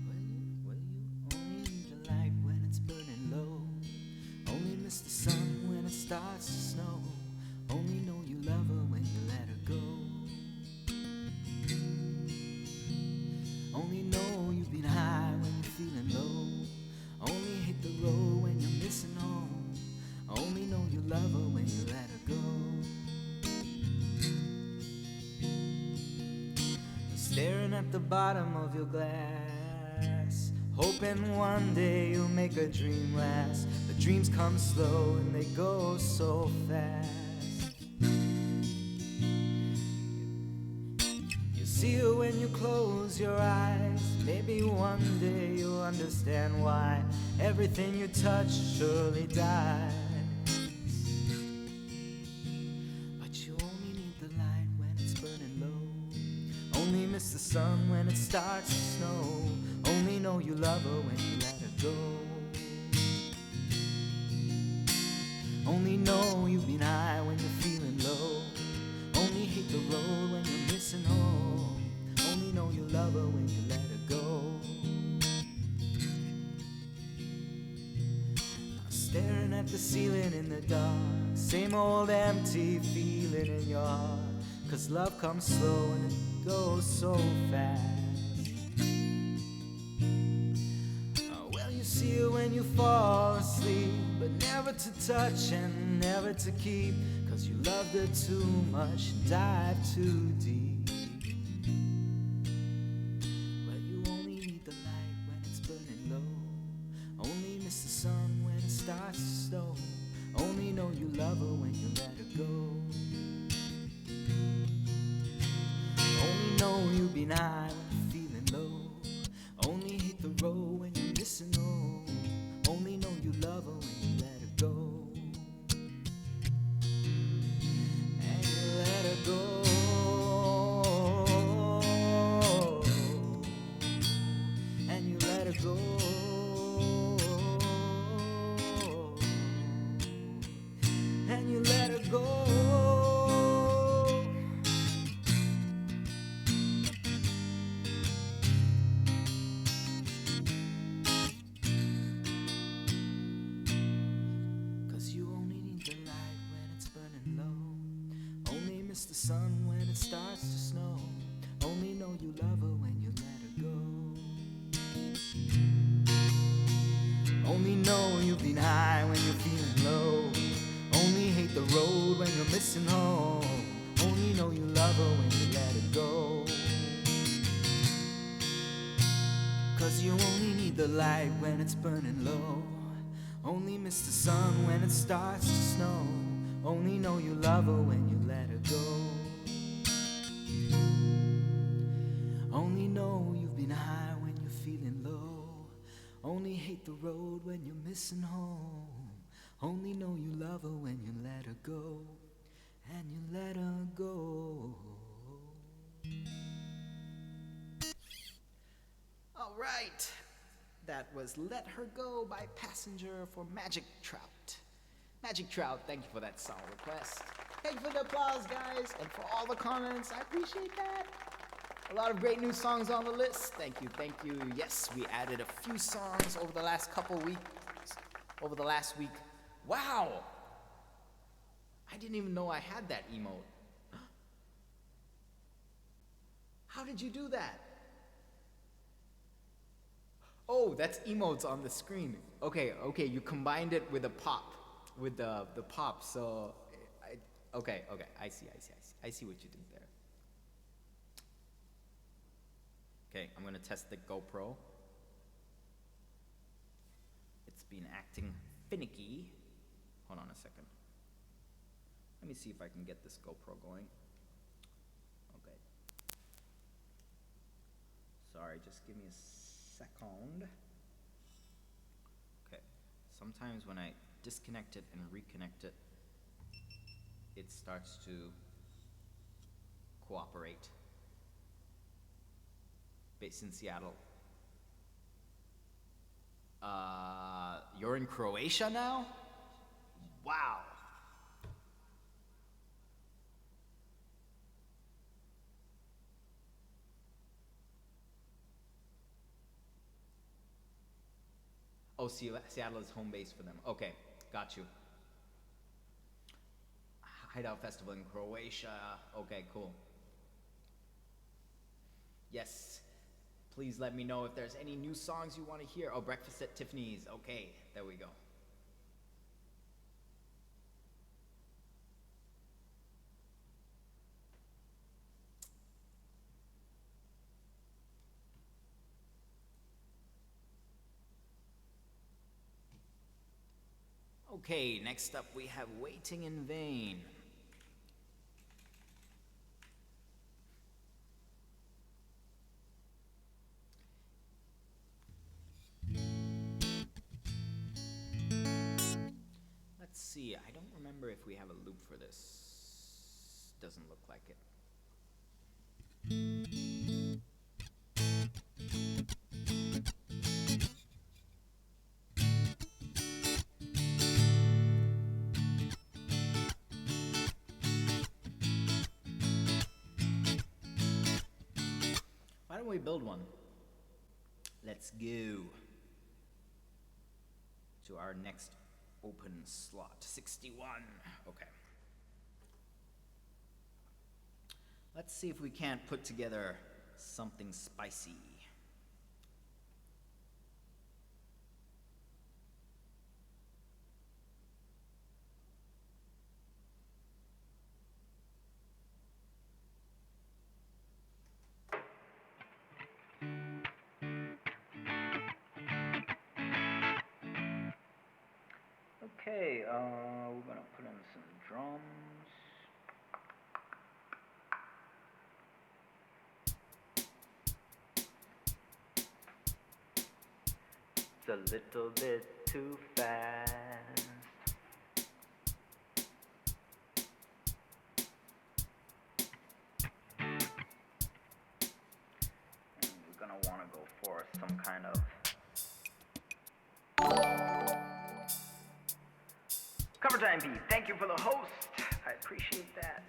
Well, you only need the light when it's burning low. Only miss the sun when it starts to snow. Only know you love her when you let her go. Only know you've been high when you're feeling low. Only hit the road when you're missing home. Only know you love her when you let her go. Staring at the bottom of your glass, hoping one day you'll make a dream last. The dreams come slow and they go so fast. You see her when you close your eyes. Maybe one day you'll understand why everything you touch surely dies. But you only need the light when it's burning low. Only miss the sun when it starts to snow. Only know you love her when you let her go. Only know you've been high when you're feeling low. Only hate the road when you're missing home. Only know you love her when you let her go. Staring at the ceiling in the dark, same old empty feeling in your heart. 'Cause love comes slow and it goes so fast. Well, you see her when you fall asleep, but never to touch and never to keep. 'Cause you loved her too much and dive too deep. Well, you only need the light when it's burning low. Only miss the sun when it starts to snow. Only know you love her when you let her go. Only know you've been high when you're feeling low. Only hit the road when you're missing home. Only know you love her when you let her go. And you let her go. And you let her go. And you let her go. Miss the sun when it starts to snow. Only know you love her when you let her go. Only know you've been high when you're feeling low. Only hate the road when you're missing home. Only know you love her when you let her go. 'Cause you only need the light when it's burning low. Only miss the sun when it starts to snow. Only know you love her when you let her go. Only know you've been high when you're feeling low. Only hate the road when you're missing home. Only know you love her when you let her go. And you let her go. All right. That was Let Her Go by Passenger for Magic Trout. Magic Trout, thank you for that song request. Thank you for the applause, guys, and for all the comments. I appreciate that. A lot of great new songs on the list. Thank you, thank you. Yes, we added a few songs over the last couple weeks. Over the last week. Wow! I didn't even know I had that emote. How did you do that? Oh, that's emotes on the screen. Okay, you combined it with a pop, with the pop. So, okay, I see what you did there. Okay, I'm gonna test the GoPro. It's been acting finicky. Hold on a second. Let me see if I can get this GoPro going. Okay. Sorry, just give me a second. Okay. Sometimes when I disconnect it and reconnect it, it starts to cooperate. Based in Seattle. You're in Croatia now? Wow. Oh, Seattle is home base for them. Okay, got you. Hideout Festival in Croatia. Okay, cool. Yes. Please let me know if there's any new songs you want to hear. Oh, Breakfast at Tiffany's. Okay, there we go. Okay, next up we have Waiting in Vain. Let's see, I don't remember if we have a loop for this. Doesn't look like it. Why don't we build one? Let's go to our next open slot, 61. Okay. Let's see if we can't put together something spicy. Okay, we're gonna put in some drums. It's a little bit too fast. And we're gonna wanna go for some kind of cover time beat. Thank you for the host. I appreciate that.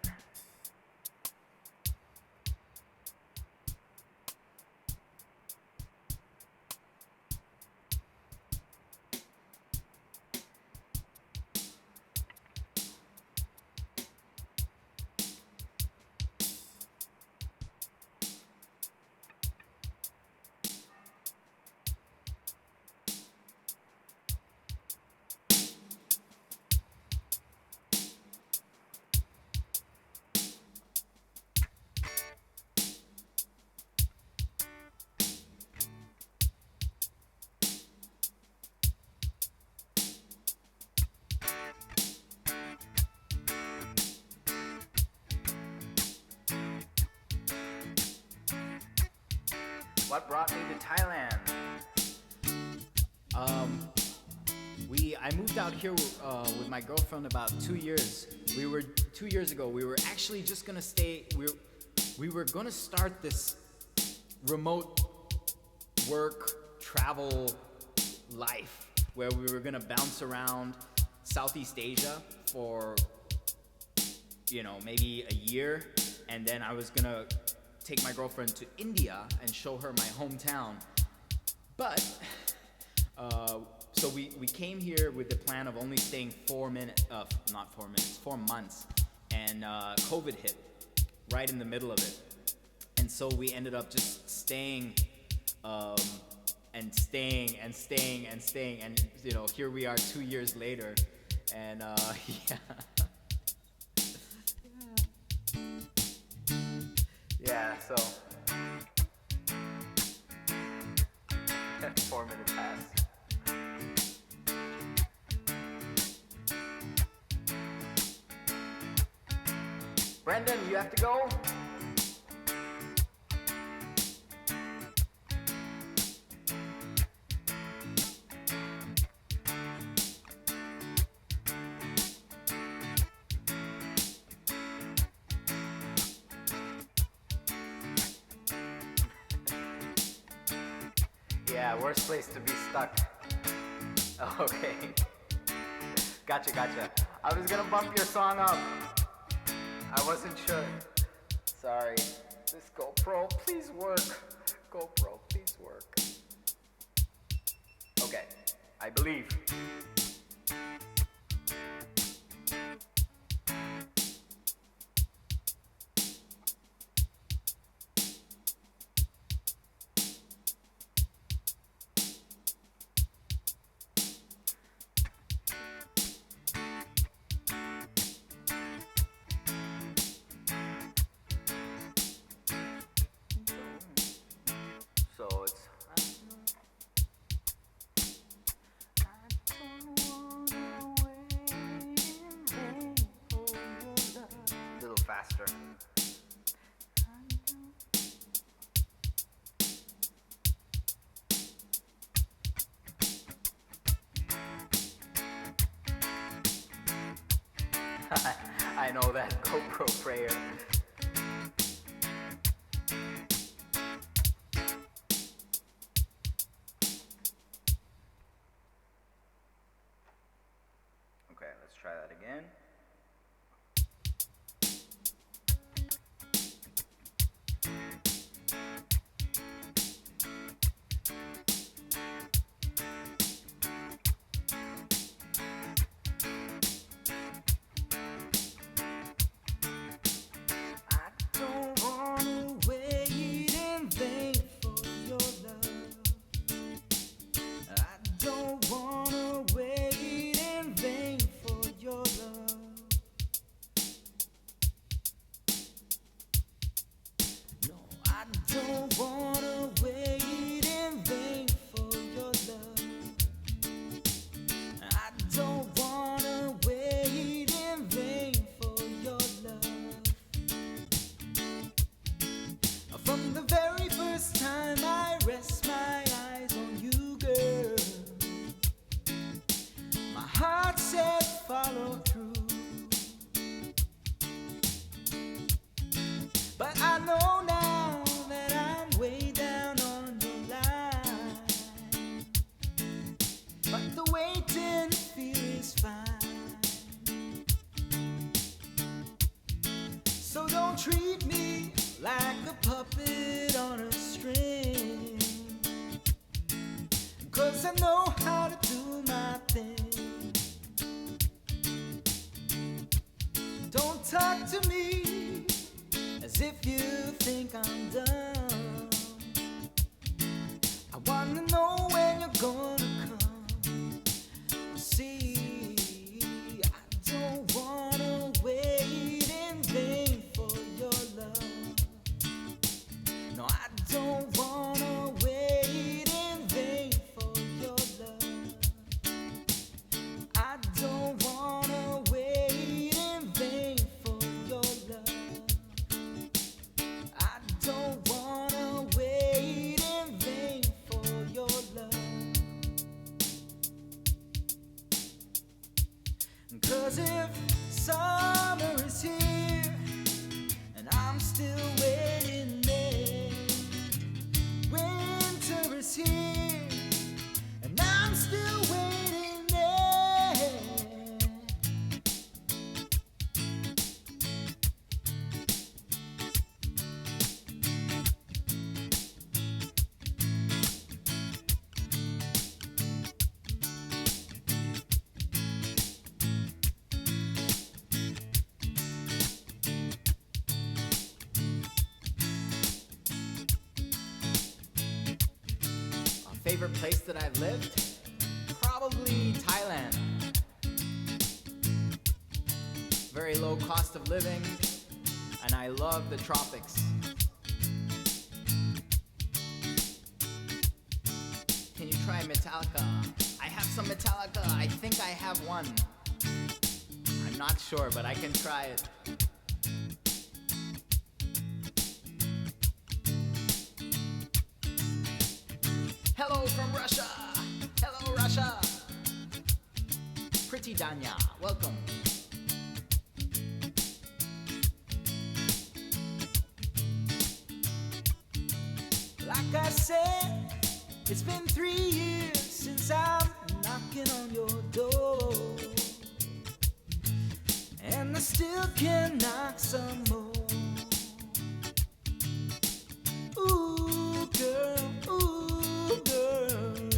What brought me to Thailand? I moved out here with my girlfriend about 2 years. 2 years ago. We were actually just gonna stay. We were gonna start this remote work travel life where we were gonna bounce around Southeast Asia for maybe a year, and then I was gonna take my girlfriend to India and show her my hometown. But so we came here with the plan of only staying 4 months, and COVID hit right in the middle of it, and so we ended up just staying and staying and staying and staying, and you know, here we are 2 years later, and yeah. Yeah, so 4 minutes passed. Brendan, you have to go? Yeah, worst place to be stuck. Okay. Gotcha. I was gonna bump your song up. I wasn't sure. Sorry. This GoPro, please work. GoPro, please work. Okay, I believe. So it's a little faster. I know that GoPro prayer. Okay, let's try that again. I don't wanna wait in vain for your love. I don't wanna wait in vain for your love. No, I don't wanna wait in vain for your love. I don't wanna wait in vain for your love. From the very first time I rest my eyes on you, girl, my heart said follow through. But I know now that I'm way down on the line. But the waiting feels fine. So don't treat me like a puppet on a string, 'cause I know how to do my thing. Don't talk to me as if you think I'm dumb. I wanna know when you're gonna come. See, I don't wanna wait in vain for your love. No, I don't wanna wait in vain for your love. I don't wanna wait in vain for your love. I don't wanna wait in vain for your love. 'Cause if summer is here and I'm still waiting there, winter is here and I'm still waiting there. Favorite place that I've lived? Probably Thailand. Very low cost of living, and I love the tropics. Can you try Metallica? I have some Metallica. I think I have one. I'm not sure, but I can try it. Hello from Russia. Hello, Russia. Pretty Danya, welcome. Like I said, it's been 3 years since I'm knocking on your door, and I still can knock some more. Ooh, girl,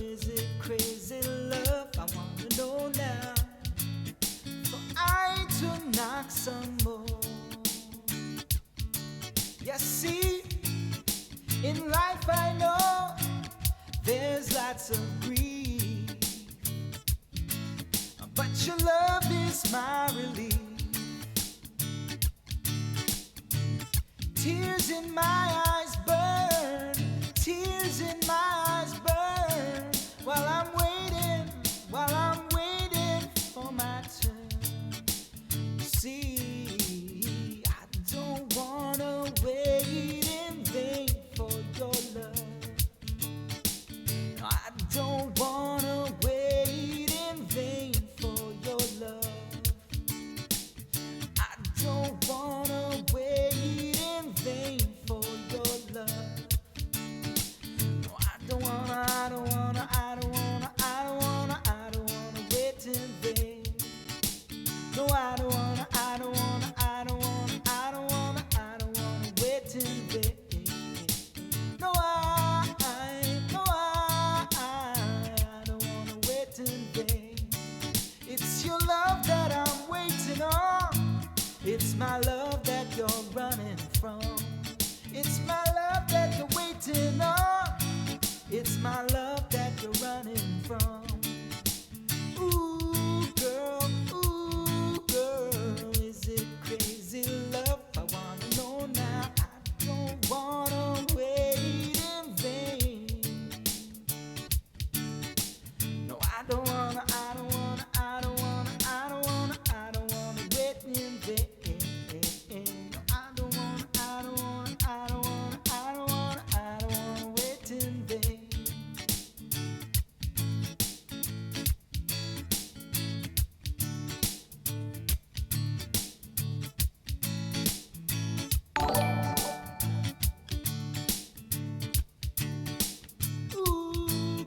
is it crazy love? I wanna know now, for I to knock some more. You see, in life I know there's lots of grief, but your love is my relief. Tears in my eyes burn, tears in my eyes burn, while I'm waiting for my turn. See, I don't wanna wait in vain for your love. I don't wanna wait in vain for your love. I don't wanna wait in vain for your love. No, I don't wanna wait in vain. No, I don't wanna wait in vain. No, I don't wanna wait in vain. It's your love that I'm waiting on. It's my love that you're running from. It's my love that you're waiting on. It's my love that you're running from. Ooh, girl, is it crazy love? I wanna know now. I don't wanna wait in vain. No, I don't wanna wait in vain. No, I don't wanna wait in vain. Ooh,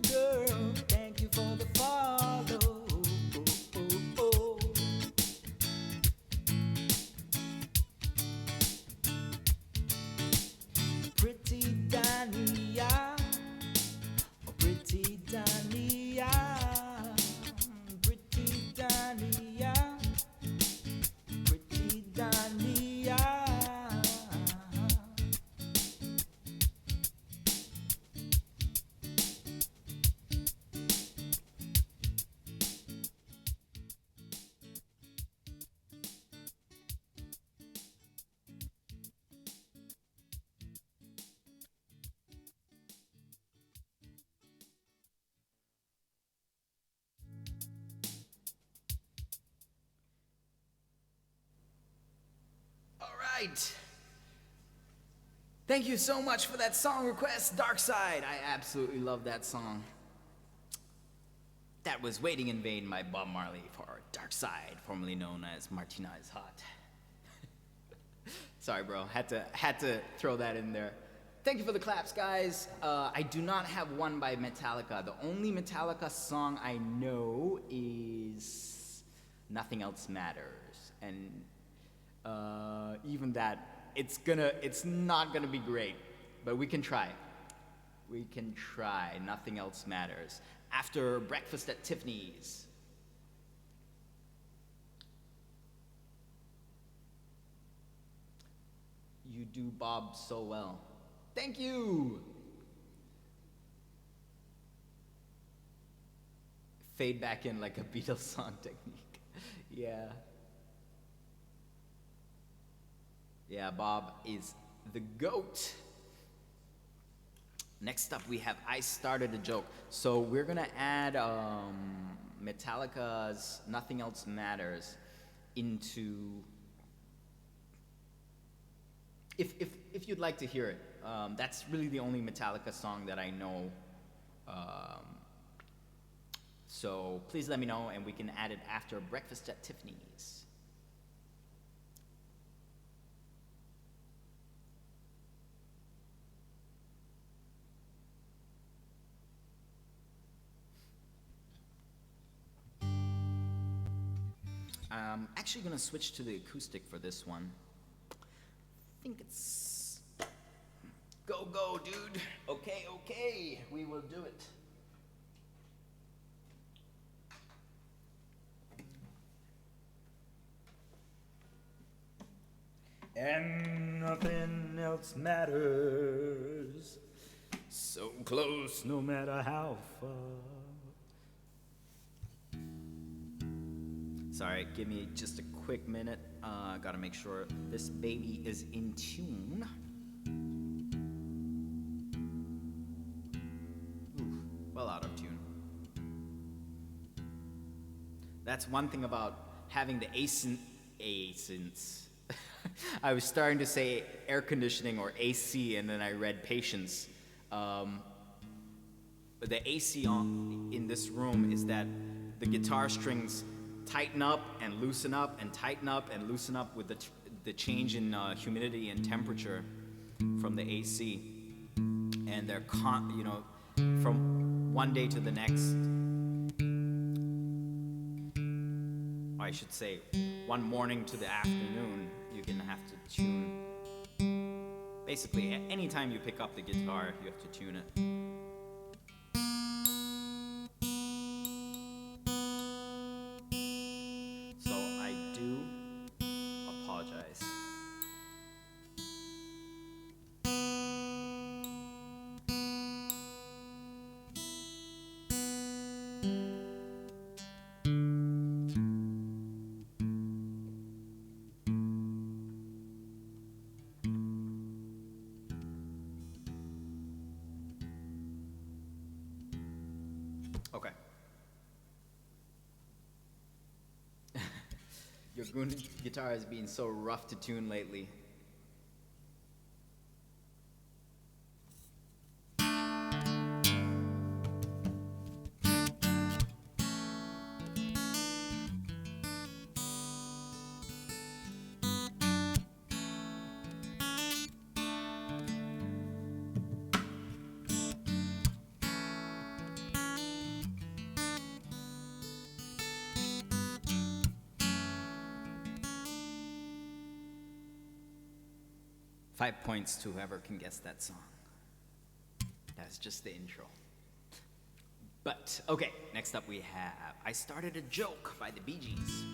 girl, thank you for the follow. Pretty Dania, oh pretty Dania, pretty Dania, pretty Dania. All right. Thank you so much for that song request, Dark Side. I absolutely love that song. That was Waiting in Vain by Bob Marley for Dark Side, formerly known as Martina is Hot. Sorry, bro. Had to throw that in there. Thank you for the claps, guys. I do not have one by Metallica. The only Metallica song I know is Nothing Else Matters. And even that, it's not gonna be great, but we can try. We can try. Nothing Else Matters. After Breakfast at Tiffany's. You do Bob so well. Thank you. fade back in like a Beatles song technique. Yeah. Yeah, Bob is the GOAT. Next up, we have I Started a Joke. So we're gonna add Metallica's Nothing Else Matters into. If you'd like to hear it, that's really the only Metallica song that I know. So please let me know, and we can add it after Breakfast at Tiffany's. I'm actually gonna switch to the acoustic for this one. I think it's go go, dude. Okay, we will do it. And nothing else matters. So close, no matter how far. Sorry, give me just a quick minute. Gotta make sure this baby is in tune. Ooh, well out of tune. That's one thing about having the ascents. I was starting to say air conditioning or AC, and then I read patience. But the AC in this room is that the guitar strings tighten up and loosen up and tighten up and loosen up with the change in humidity and temperature from the AC, and they're from one day to the next. I should say one morning to the afternoon. You're gonna have to tune. Basically, anytime you pick up the guitar, you have to tune it. Apologize. Okay. Your guitar has been so rough to tune lately. Five points to whoever can guess that song. That's just the intro. But, okay, next up we have I Started a Joke by the Bee Gees.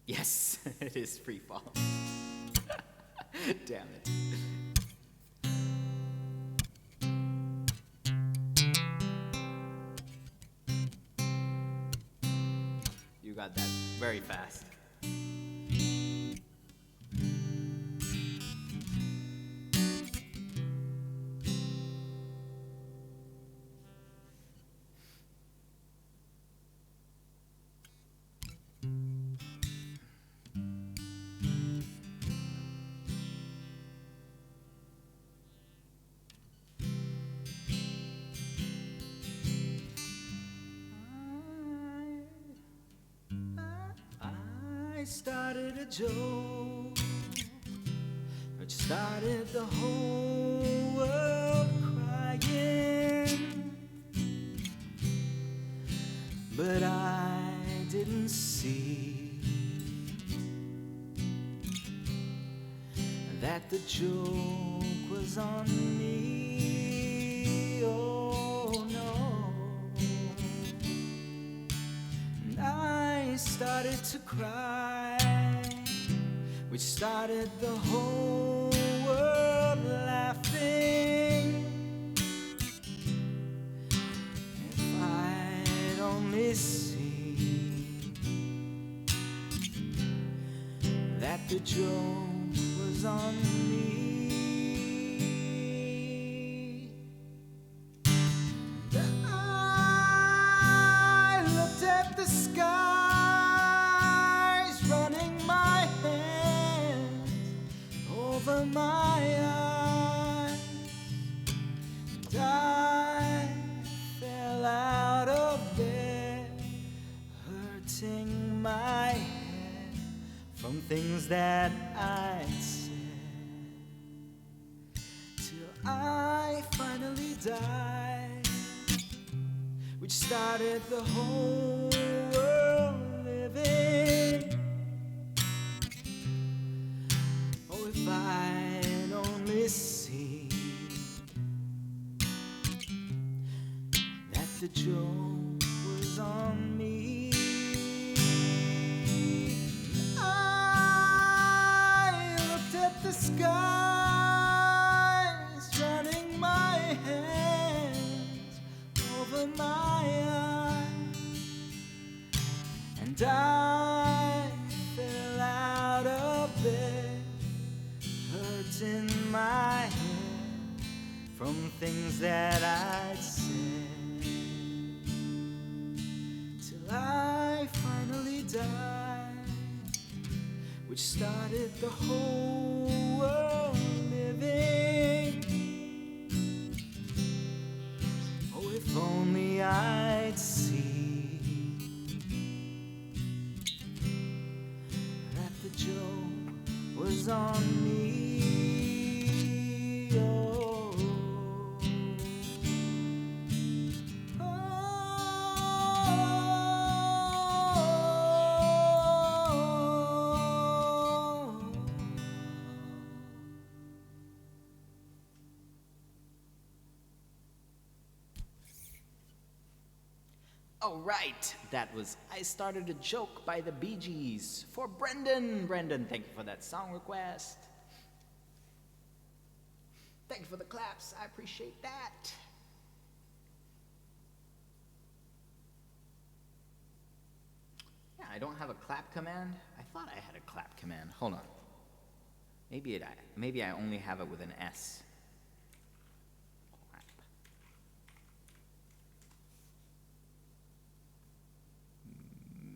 Yes, it is Free Fall. Damn it. You got that very fast. I started a joke which started the whole world crying, but I didn't see that the joke was on me. Oh no. And I started to cry, which started the whole world laughing. the joke was on me. I looked at the skies, running my hands over my eyes, and I fell out of bed, hurting my head from things that I'd said, till I finally died, which started the whole world living. Oh, if I'd only seen that the joke was on me. I looked at the skies, running my hands over my eyes, and I fell out of bed, hurting my head from things that I'd said, till I finally died, which started the whole world living. Oh, if only I'd see that the joke was on me. Oh, All right, that was I Started a Joke by the Bee Gees for Brendan. Brendan, thank you for that song request. Thank you for the claps, I appreciate that. Yeah, I don't have a clap command. I thought I had a clap command. Hold on. Maybe I only have it with an S. Clap.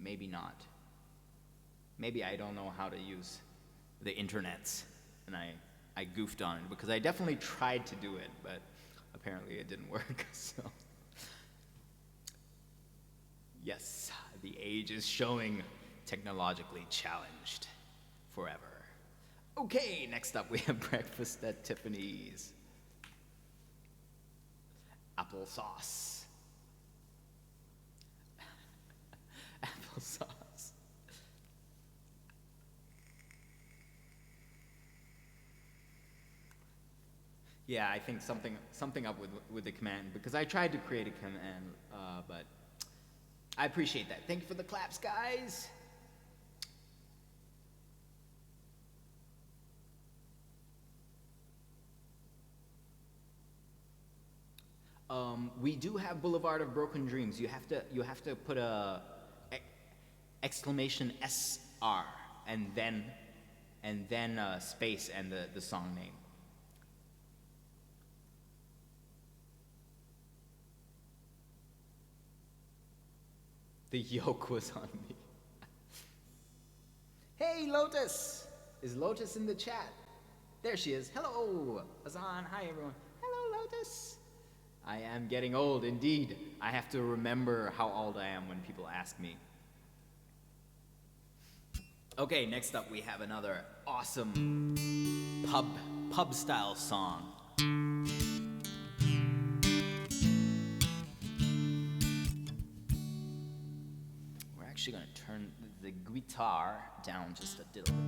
Maybe not. Maybe I don't know how to use the internets, and I goofed on it, because I definitely tried to do it, but apparently it didn't work. So yes, the age is showing, technologically challenged forever. Okay, next up we have Breakfast at Tiffany's. Applesauce. Applesauce. Yeah, I think something up with the command, because I tried to create a command, but I appreciate that. Thank you for the claps, guys. We do have Boulevard of Broken Dreams. You have to put a exclamation SR and then space and the song name. The yoke was on me. Hey, Lotus! Is Lotus in the chat? There she is. Hello, Azan. Hi, everyone. Hello, Lotus. I am getting old, indeed. I have to remember how old I am when people ask me. Okay, next up we have another awesome pub style song. We're actually gonna turn the guitar down just a little bit.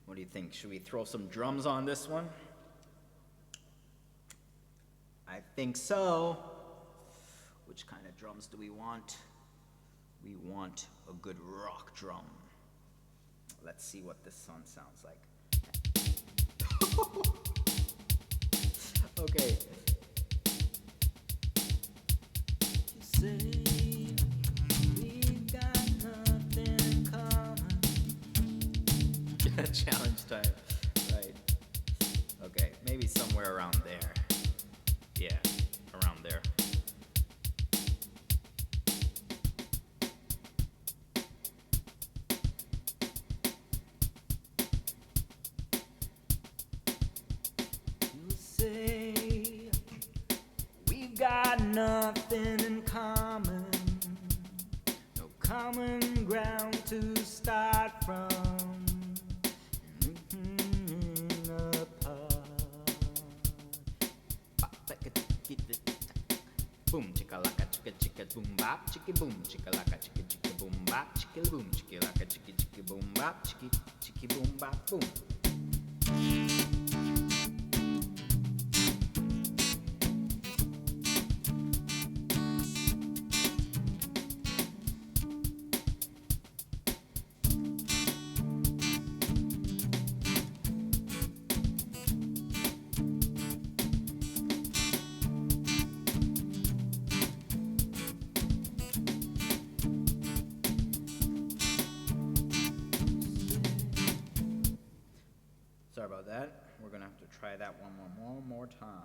What do you think? Should we throw some drums on this one? I think so. Which kind of drums do we want? We want a good rock drum. Let's see what this song sounds like. Okay. You say we've got nothing in common. Challenge time. Right. Okay, maybe somewhere around there. Yeah, around there. You say we've got nothing in common, no common ground to start from. Boom, chicka laka, chicka chicka boom bop, chicky boom, chicka laka, chicka chicka boom bop, chicky boom, chicky laka, chicky chicky boom bop, chicky chicky boom bop, boom. Sorry about that. We're gonna have to try that one more time.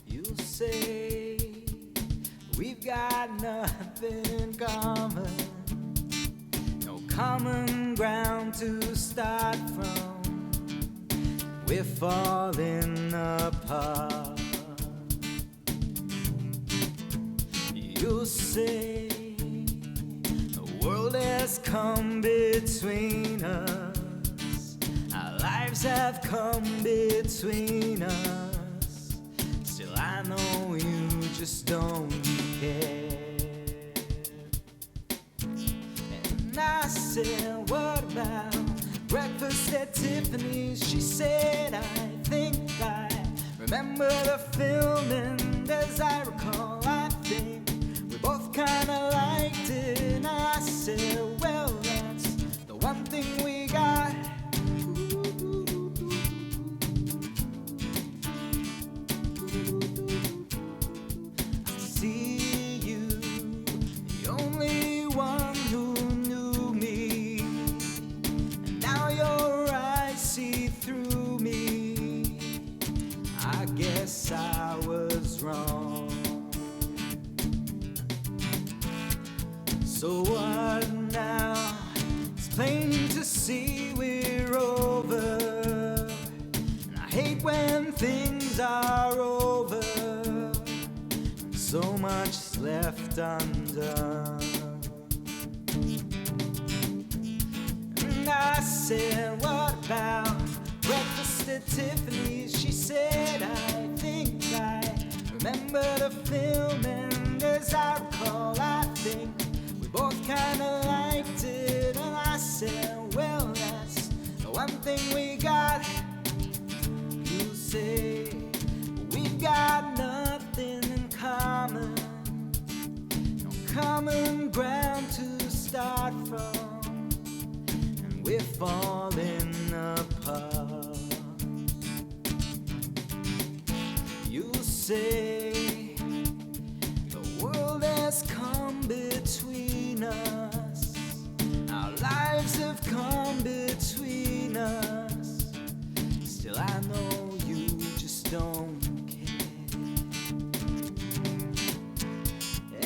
You say we've got nothing in common, no common ground to start from. We're falling apart. You say the world has come between us, our lives have come between us. Still I know you just don't care. And I said, what about breakfast at Tiffany's? She said, I think I remember the film, and as I recall, I think we both kinda liked it. And I said, well, that's the one thing we got. I see you, the only one who knew me, and now your eyes see through me. I guess I was wrong. So what now? It's plain to see we're over, and I hate when things are over and so much's left undone. And I said, what about breakfast at Tiffany's? She said, I think I remember the film, and as I recall, I think we both kinda liked it. And I said, well, that's the one thing we got. You say we've got nothing in common, no common ground to start from, and we're falling apart. You say the world has come between us, our lives have come between us. Still I know you just don't care.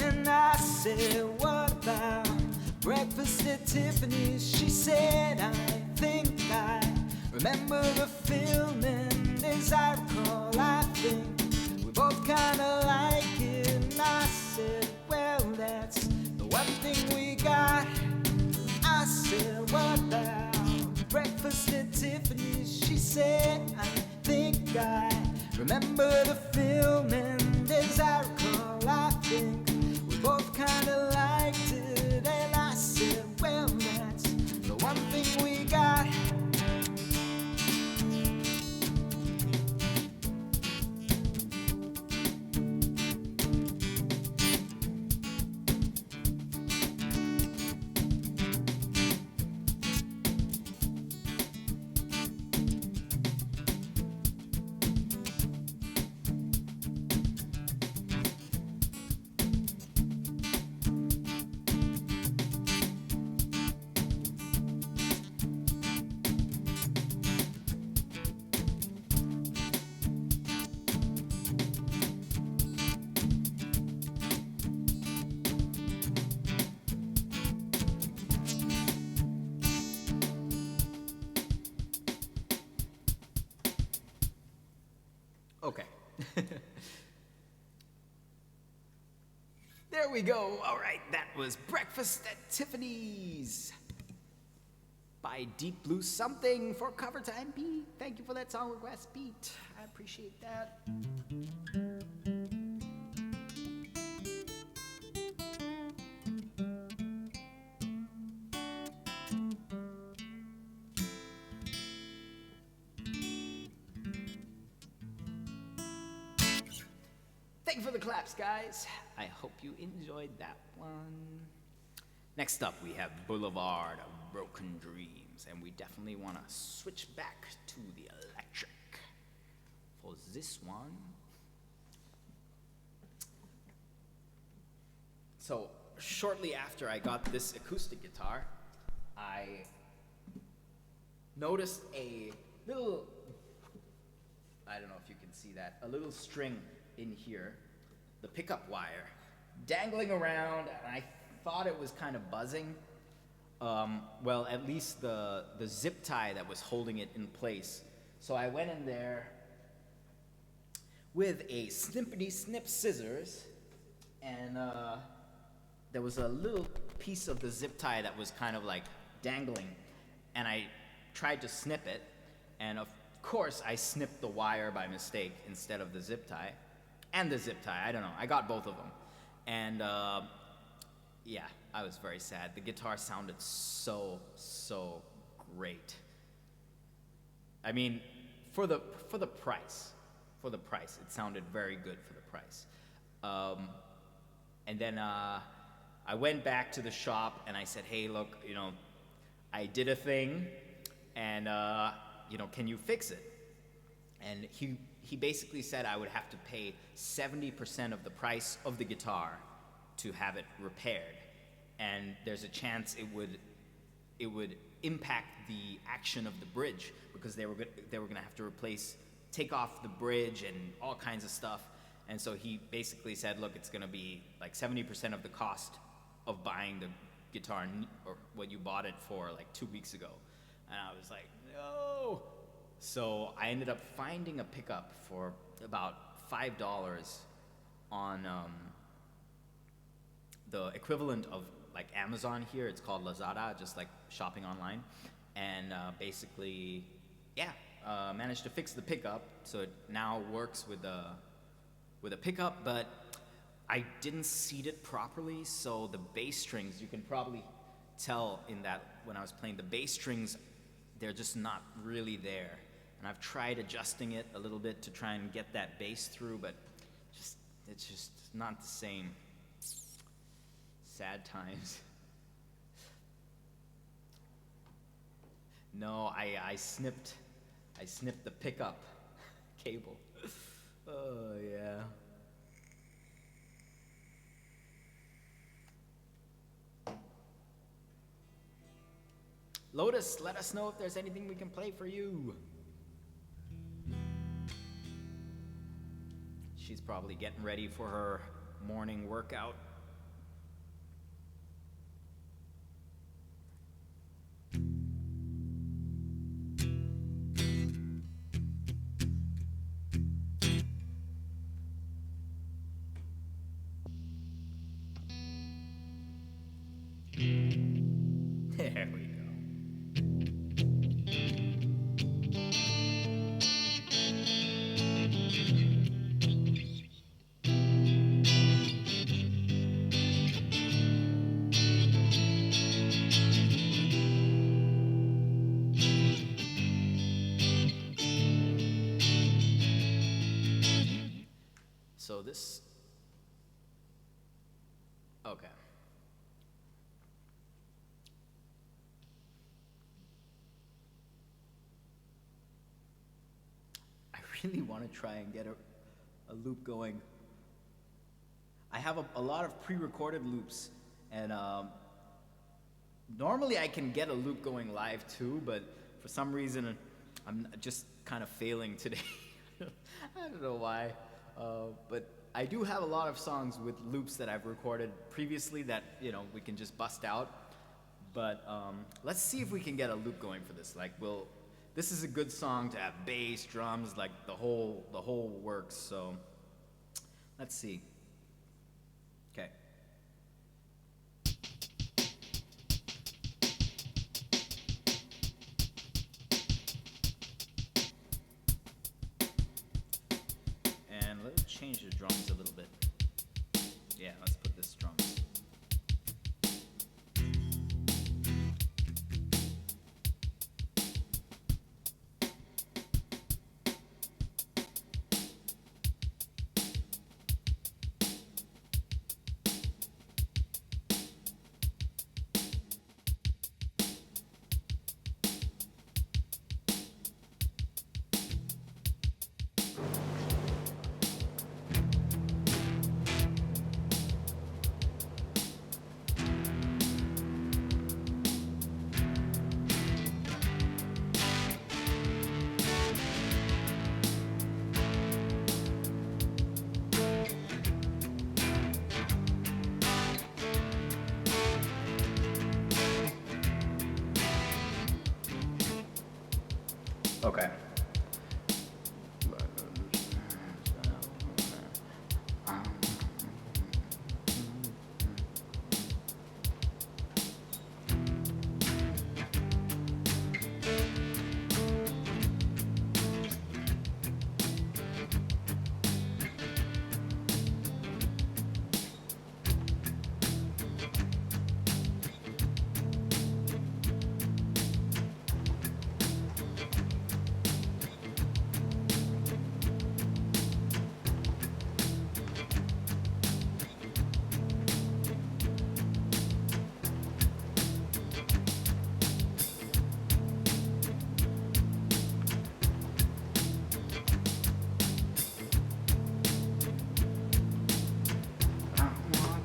And I said, what about breakfast at Tiffany's? She said, I think I remember the film, and as I recall, I think we both kinda like it. And I said, well, that's the one thing we got. I said, what about breakfast at Tiffany's? She said, I think I remember the film, and as I recall, I think we both kinda liked it. And I said, well, that's the one thing we got. Okay. There we go. All right, that was Breakfast at Tiffany's by Deep Blue Something for cover time, Pete. Thank you for that song request, Pete. I appreciate that. Thank you for the claps, guys. I hope you enjoyed that one. Next up, we have Boulevard of Broken Dreams, and we definitely want to switch back to the electric for this one. So, shortly after I got this acoustic guitar, I noticed a little, I don't know if you can see that, a little string in here, the pickup wire, dangling around, and I thought it was kind of buzzing. Well, at least the zip tie that was holding it in place. So I went in there with a snippety snip scissors, and there was a little piece of the zip tie that was kind of like dangling, and I tried to snip it, and of course I snipped the wire by mistake instead of the zip tie, and the zip tie, I don't know, I got both of them, and yeah, I was very sad. The guitar sounded so great. I mean, for the price, it sounded very good for the price. And then I went back to the shop and I said, hey, look, you know, I did a thing, and you know, can you fix it? And he basically said I would have to pay 70% of the price of the guitar to have it repaired, and there's a chance it would impact the action of the bridge, because they were gonna have to take off the bridge and all kinds of stuff. And so he basically said, look, it's gonna be like 70% of the cost of buying the guitar, or what you bought it for like 2 weeks ago. And I was like, no. So I ended up finding a pickup for about $5 on the equivalent of like Amazon here. It's called Lazada, just like shopping online. And basically, yeah, managed to fix the pickup, so it now works with a pickup, but I didn't seat it properly, so the bass strings, you can probably tell in that when I was playing, the bass strings, they're just not really there. And I've tried adjusting it a little bit to try and get that bass through, but it's just not the same. Sad times. No, I snipped the pickup cable. Oh yeah. Lotus, let us know if there's anything we can play for you. She's probably getting ready for her morning workout. There we go. So this, okay. I really want to try and get a loop going. I have a lot of pre-recorded loops, and normally I can get a loop going live too, but for some reason I'm just kind of failing today. I don't know why, but I do have a lot of songs with loops that I've recorded previously that, you know, we can just bust out. But let's see if we can get a loop going for this. Like, this is a good song to have bass, drums, like the whole works. So let's see. Okay. And let's change the drums a little bit. Yeah, let's put this drums. Okay.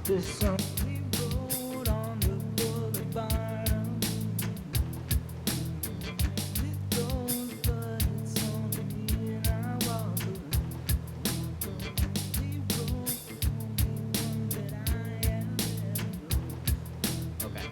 This only road on the boulevard. It goes, but it's only me and I walk the road, only one that I ever know. Okay.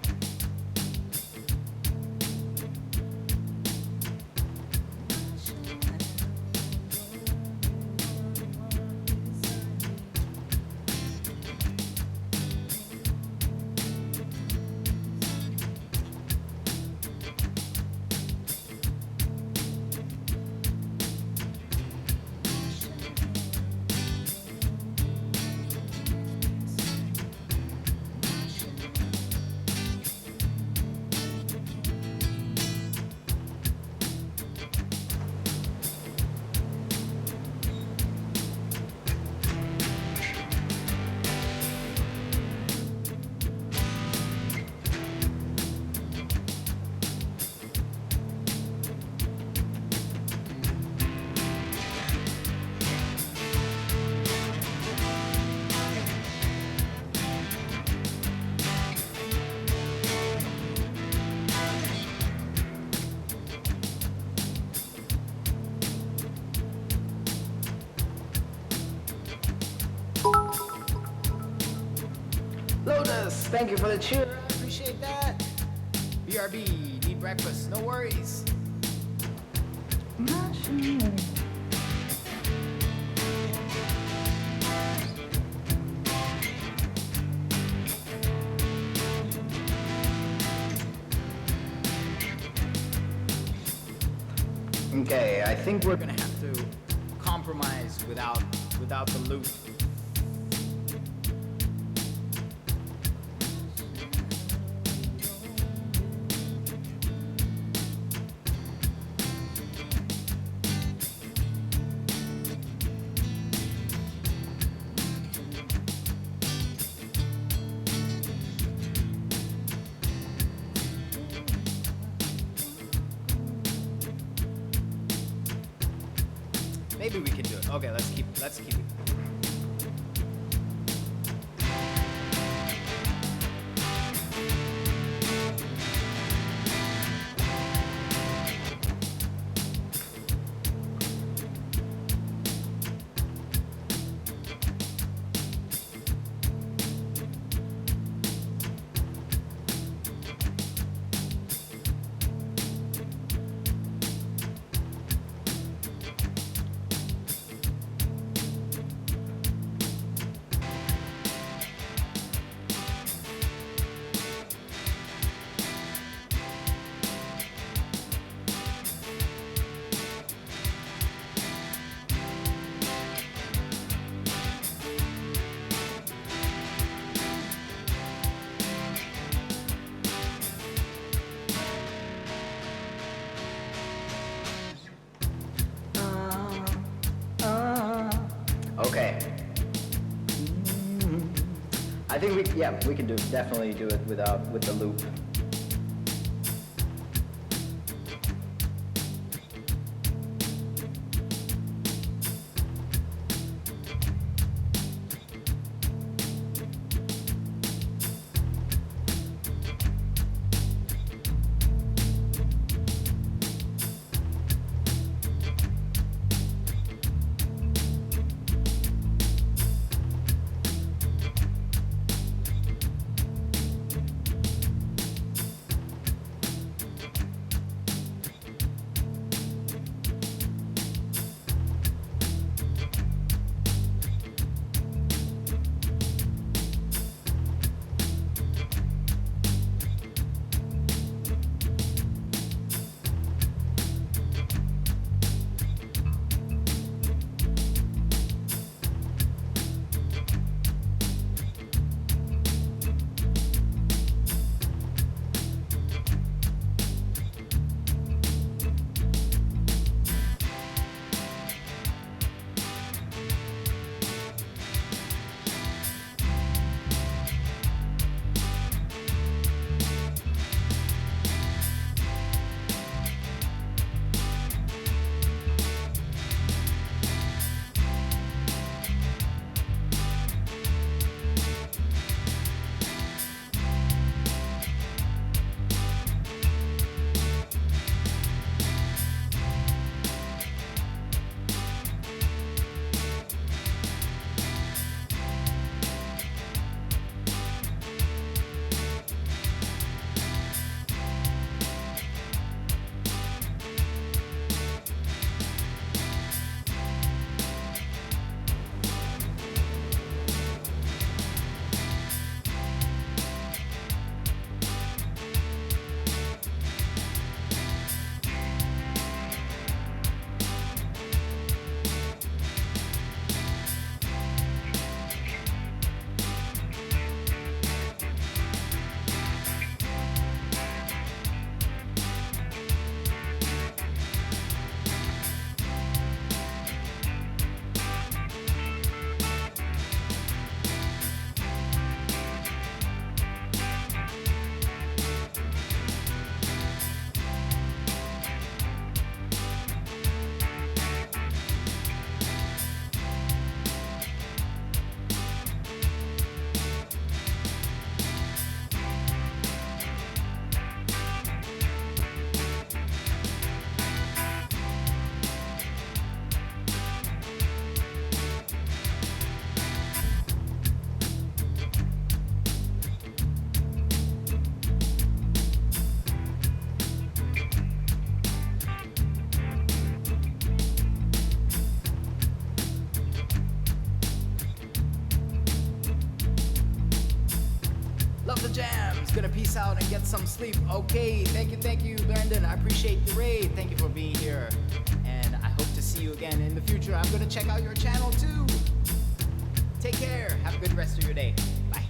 Lotus, thank you for the cheer. I appreciate that. BRB, need breakfast. No worries. Okay, I think we're gonna have to compromise without the loop. Maybe we can do it. Okay, let's keep it. Okay. I think we can definitely do it with the loop. Love the jams. Gonna peace out and get some sleep. Okay, thank you, Brandon. I appreciate the raid. Thank you for being here. And I hope to see you again in the future. I'm gonna check out your channel too. Take care. Have a good rest of your day. Bye.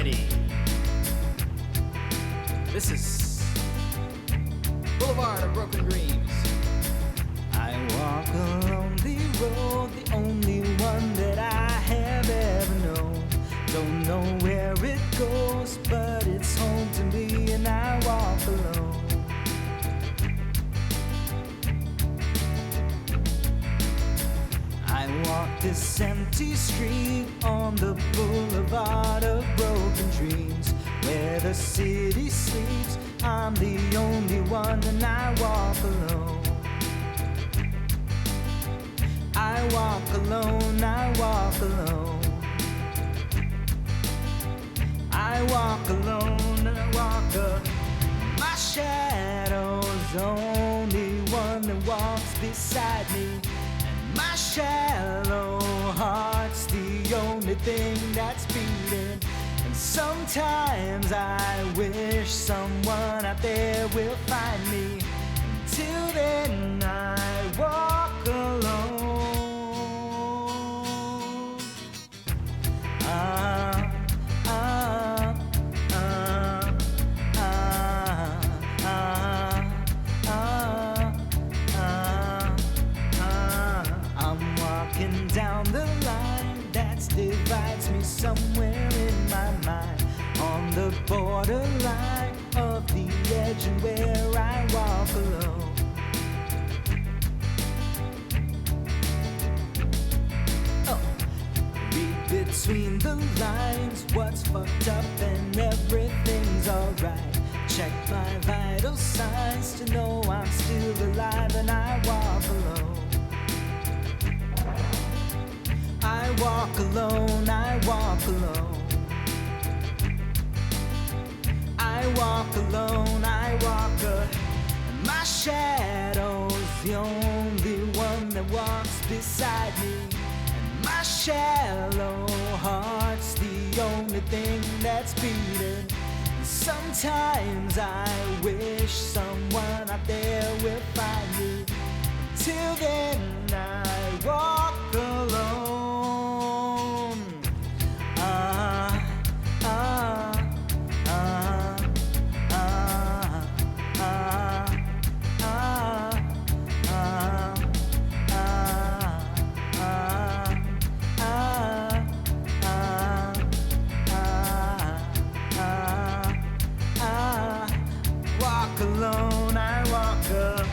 ready. This is Boulevard of Broken Dreams. I walk a lonely road, the only one that I have ever known. Don't know where it goes, but it's home to me, and I walk alone. I walk this empty street on the boulevard of broken dreams, where the city sleeps. I'm the only one, and I walk alone. I walk alone, I walk alone. I walk alone, and I walk alone. My shadow's the only one that walks beside me, and my shallow heart's the only thing that's beating. And sometimes I wish someone out there will find me. Until then I walk alone. I'm walking down the line that divides me somewhere in my mind, on the borderline of the edge, and where I walk alone. Read between the lines what's fucked up, and everything's alright. Check my vital signs to know I'm still alive, and I walk alone. I walk alone, I walk alone. I walk alone, I walk alone. My shadow's the only one that walks beside me, and my shallow heart's the only thing that's beating. And sometimes I wish someone out there will find me. Till then I walk alone. Walk alone, I walk alone.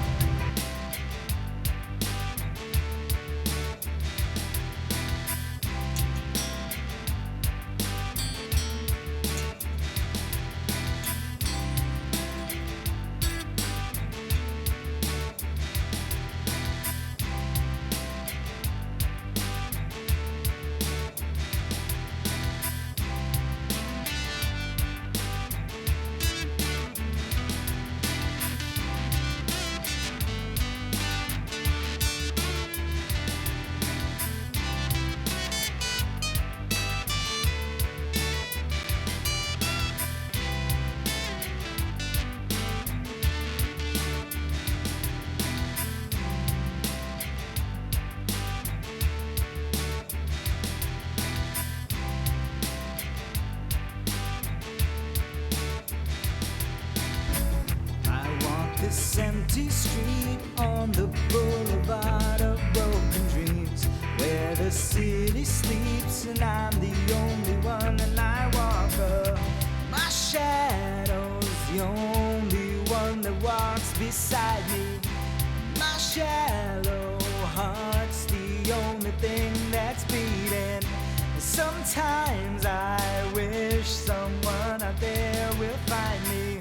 This empty street on the boulevard of broken dreams, where the city sleeps, and I'm the only one, and I walk up. My shadow's the only one that walks beside me. My shallow heart's the only thing that's beating. And sometimes I wish someone out there will find me.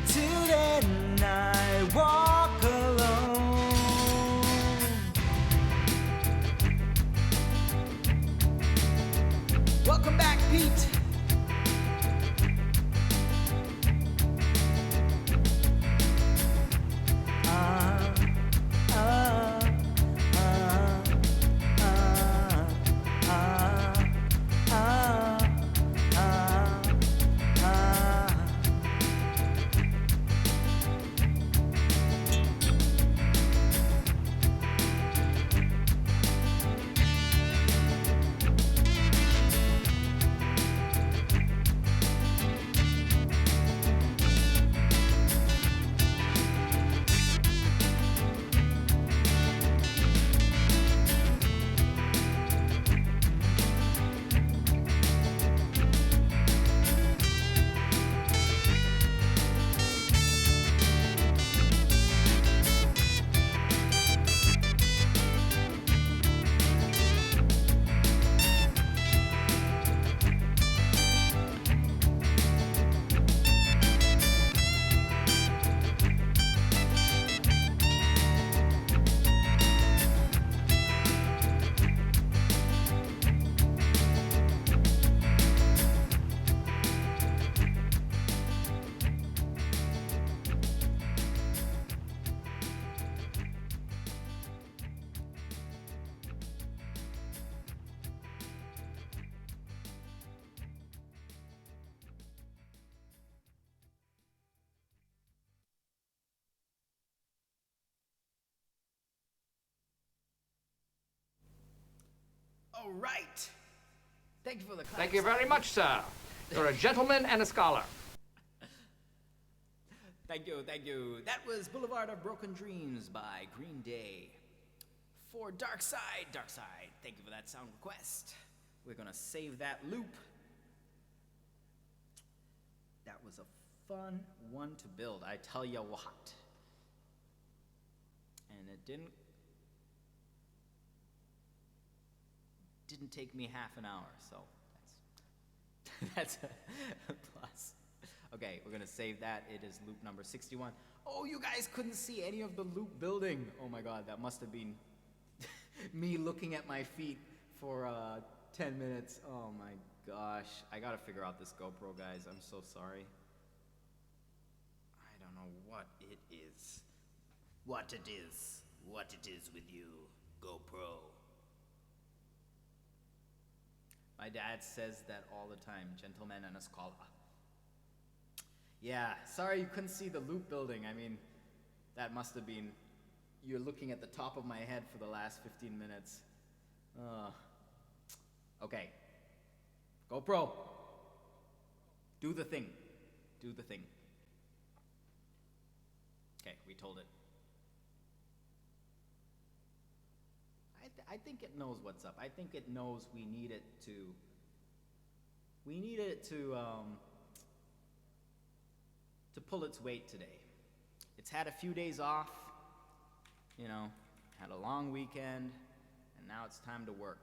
Till then I walk alone. Welcome back, Pete. All right. Thank you for the clap. Thank you very much, sir. You're a gentleman and a scholar. Thank you, thank you. That was Boulevard of Broken Dreams by Green Day. For Dark Side, thank you for that sound request. We're gonna save that loop. That was a fun one to build, I tell you what. And it didn't take me half an hour, so that's a plus. Okay, we're gonna save that. It is loop number 61. Oh, you guys couldn't see any of the loop building. Oh my god, that must have been me looking at my feet for 10 minutes. Oh my gosh. I gotta figure out this GoPro, guys. I'm so sorry. I don't know what it is. What it is with you, GoPro. My dad says that all the time, gentleman and a scholar. Yeah, sorry you couldn't see the loop building. I mean, that must have been, you're looking at the top of my head for the last 15 minutes. Okay. GoPro. Do the thing. Do the thing. Okay, we told it. I think it knows what's up. I think it knows we need it to pull its weight today. It's had a few days off, you know, had a long weekend, and now it's time to work.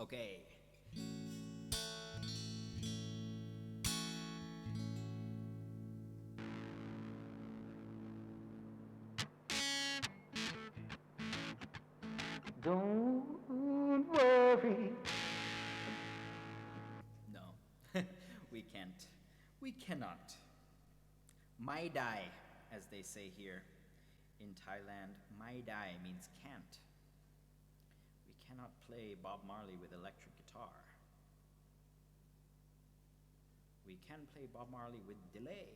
Okay. Don't worry. No, we can't. We cannot. Mai Dai, as they say here in Thailand, Mai Dai means can't. We cannot play Bob Marley with electric guitar. We can play Bob Marley with delay.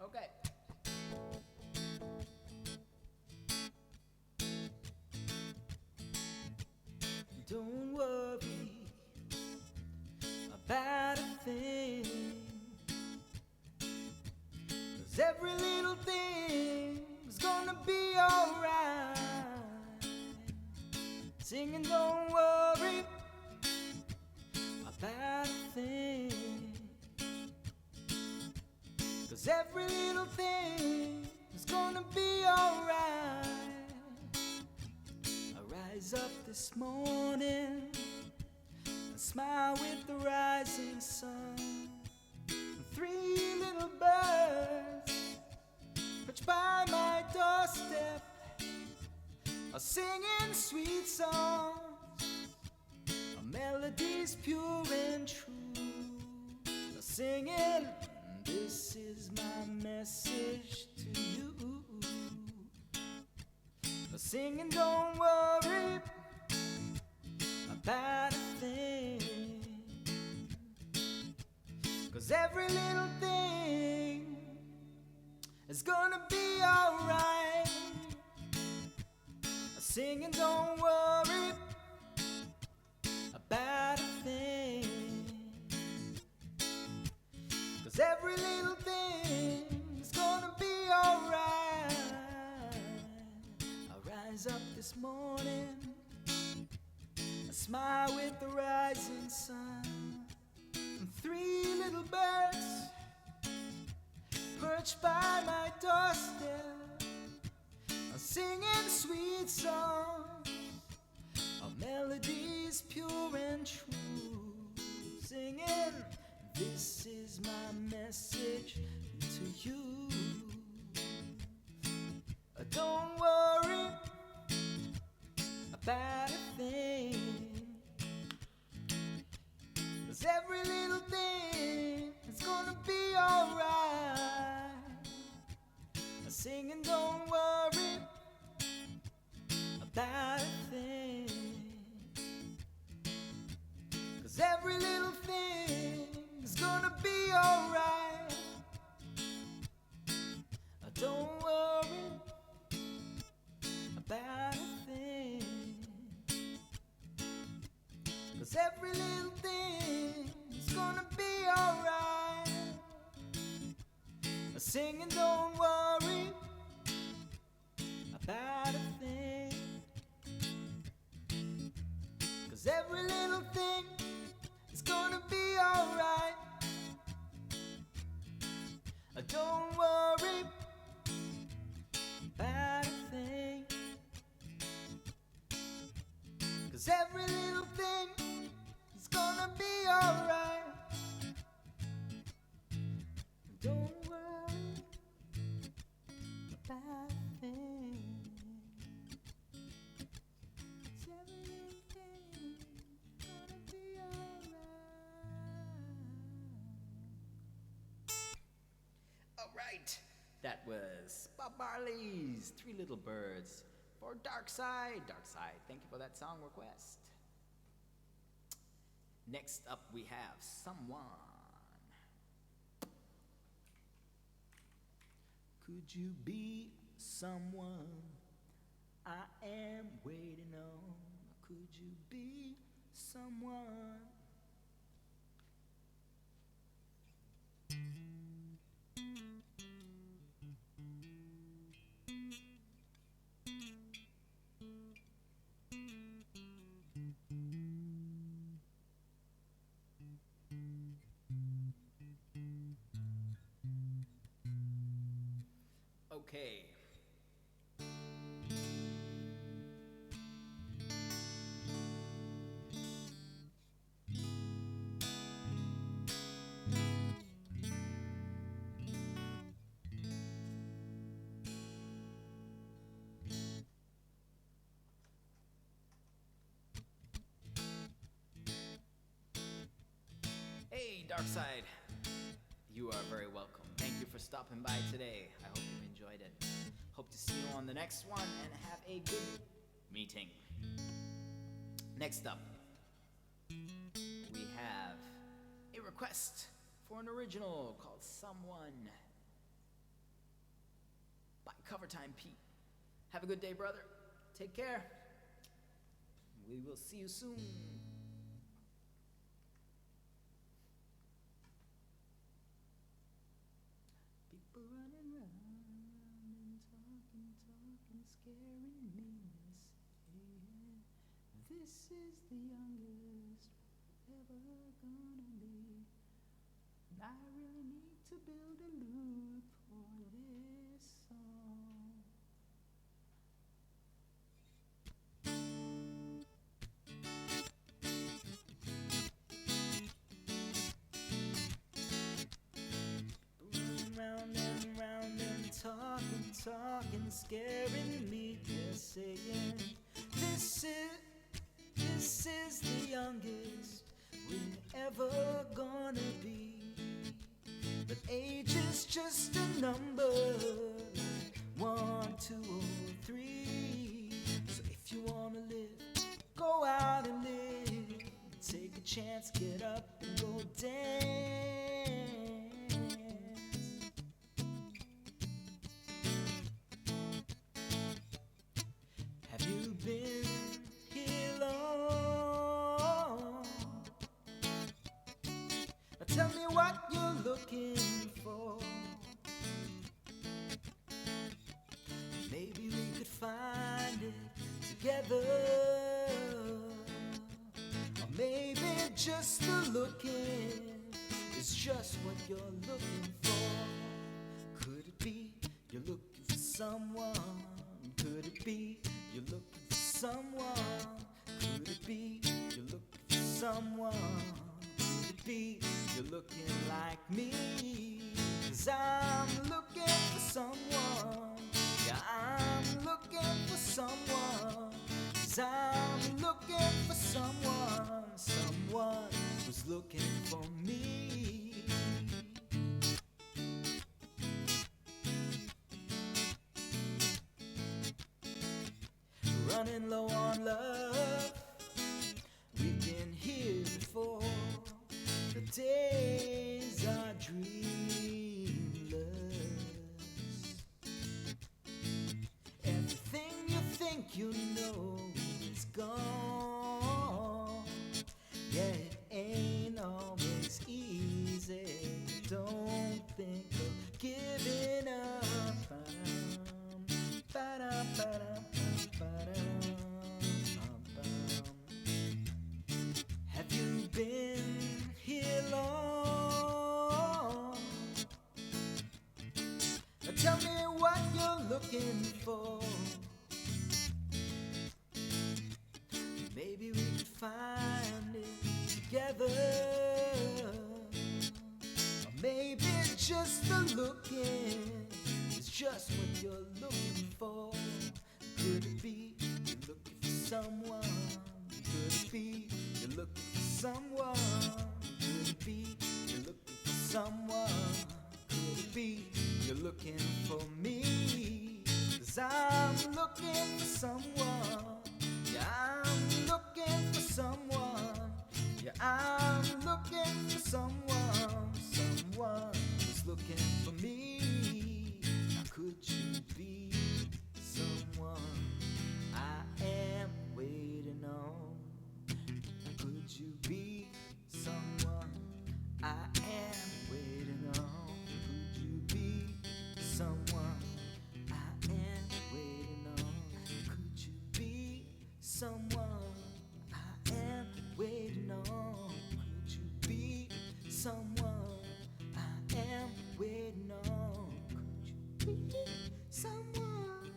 Okay. Don't worry about a thing, 'cause every little thing's gonna be alright. Singing, don't worry about a thing, 'cause every little thing is gonna be alright. I rise up this morning and smile with the rising sun, and three little birds perched by my doorstep are singing sweet songs, a melodies pure and true. They're singing, this is my message to you. They're singing, don't worry about a thing, 'cause every little thing is gonna be alright. Singing, don't worry about a thing, 'cause every little thing's gonna be alright. I rise up this morning, I smile with the rising sun, and three little birds perched by my doorstep are singing sweet songs, of melodies pure and true. Singing, this is my message to you. Don't worry about a thing, 'cause every little thing is gonna be alright. Singing, don't worry about a thing, 'cause every little thing is gonna be alright. Don't worry about a thing. singing, don't worry about a thing, 'cause every little thing is gonna be alright. Don't worry about a thing, 'cause every little thing is gonna be alright. Don't worry about a thing, 'cause every little thing is gonna be alright. All right, that was Bob Marley's Three Little Birds for Dark Side. Dark Side, thank you for that song request. Next up, we have Someone. Could you be someone I am waiting on? Could you be someone? Okay. Hey, Darkside. You are very welcome. Thank you for stopping by today. I hope you enjoyed it. Hope to see you on the next one and have a good meeting. Next up, we have a request for an original called Someone by Cover Time Pete. Have a good day, brother. Take care. We will see you soon. People running round and talking, scaring me, saying, this is the youngest we're ever gonna be. And I really need to build a loop for this song. Round and talking, scaring me, they're saying, this is the youngest we're ever gonna be. But age is just a number, like 1, 2, or 3. So if you wanna live, go out and live. Take a chance, get up and go dance. Have you been here long? Now tell me what you're looking for. Maybe we could find it together. Or maybe just the looking is just what you're looking for. Could it be you're looking for someone? Could it be you're looking for someone? Could it be you're looking for someone? Could it be you're looking like me? 'Cause I'm looking for someone. Yeah, I'm looking for someone. 'Cause I'm looking for someone. Someone who's looking for me. Running low on love, we've been here before. The days are dreamless. Everything you think you know is gone. Yeah, it ain't always easy. Don't think of giving looking for. Maybe we could find it together. Or maybe just the looking is just what you're looking for. Could it be you're looking for someone? Could it be you're looking for someone? Could it be you're looking for someone? Could it be you're looking for me? 'Cause I'm looking for someone. Yeah, I'm looking for someone. Yeah, I'm looking for someone. Someone who's looking for me. Now could you be someone I am waiting on? Could you be someone I am waiting on? Could you be someone I am waiting on? Could you be someone I am waiting on? Could you be someone I am waiting on? Could you be someone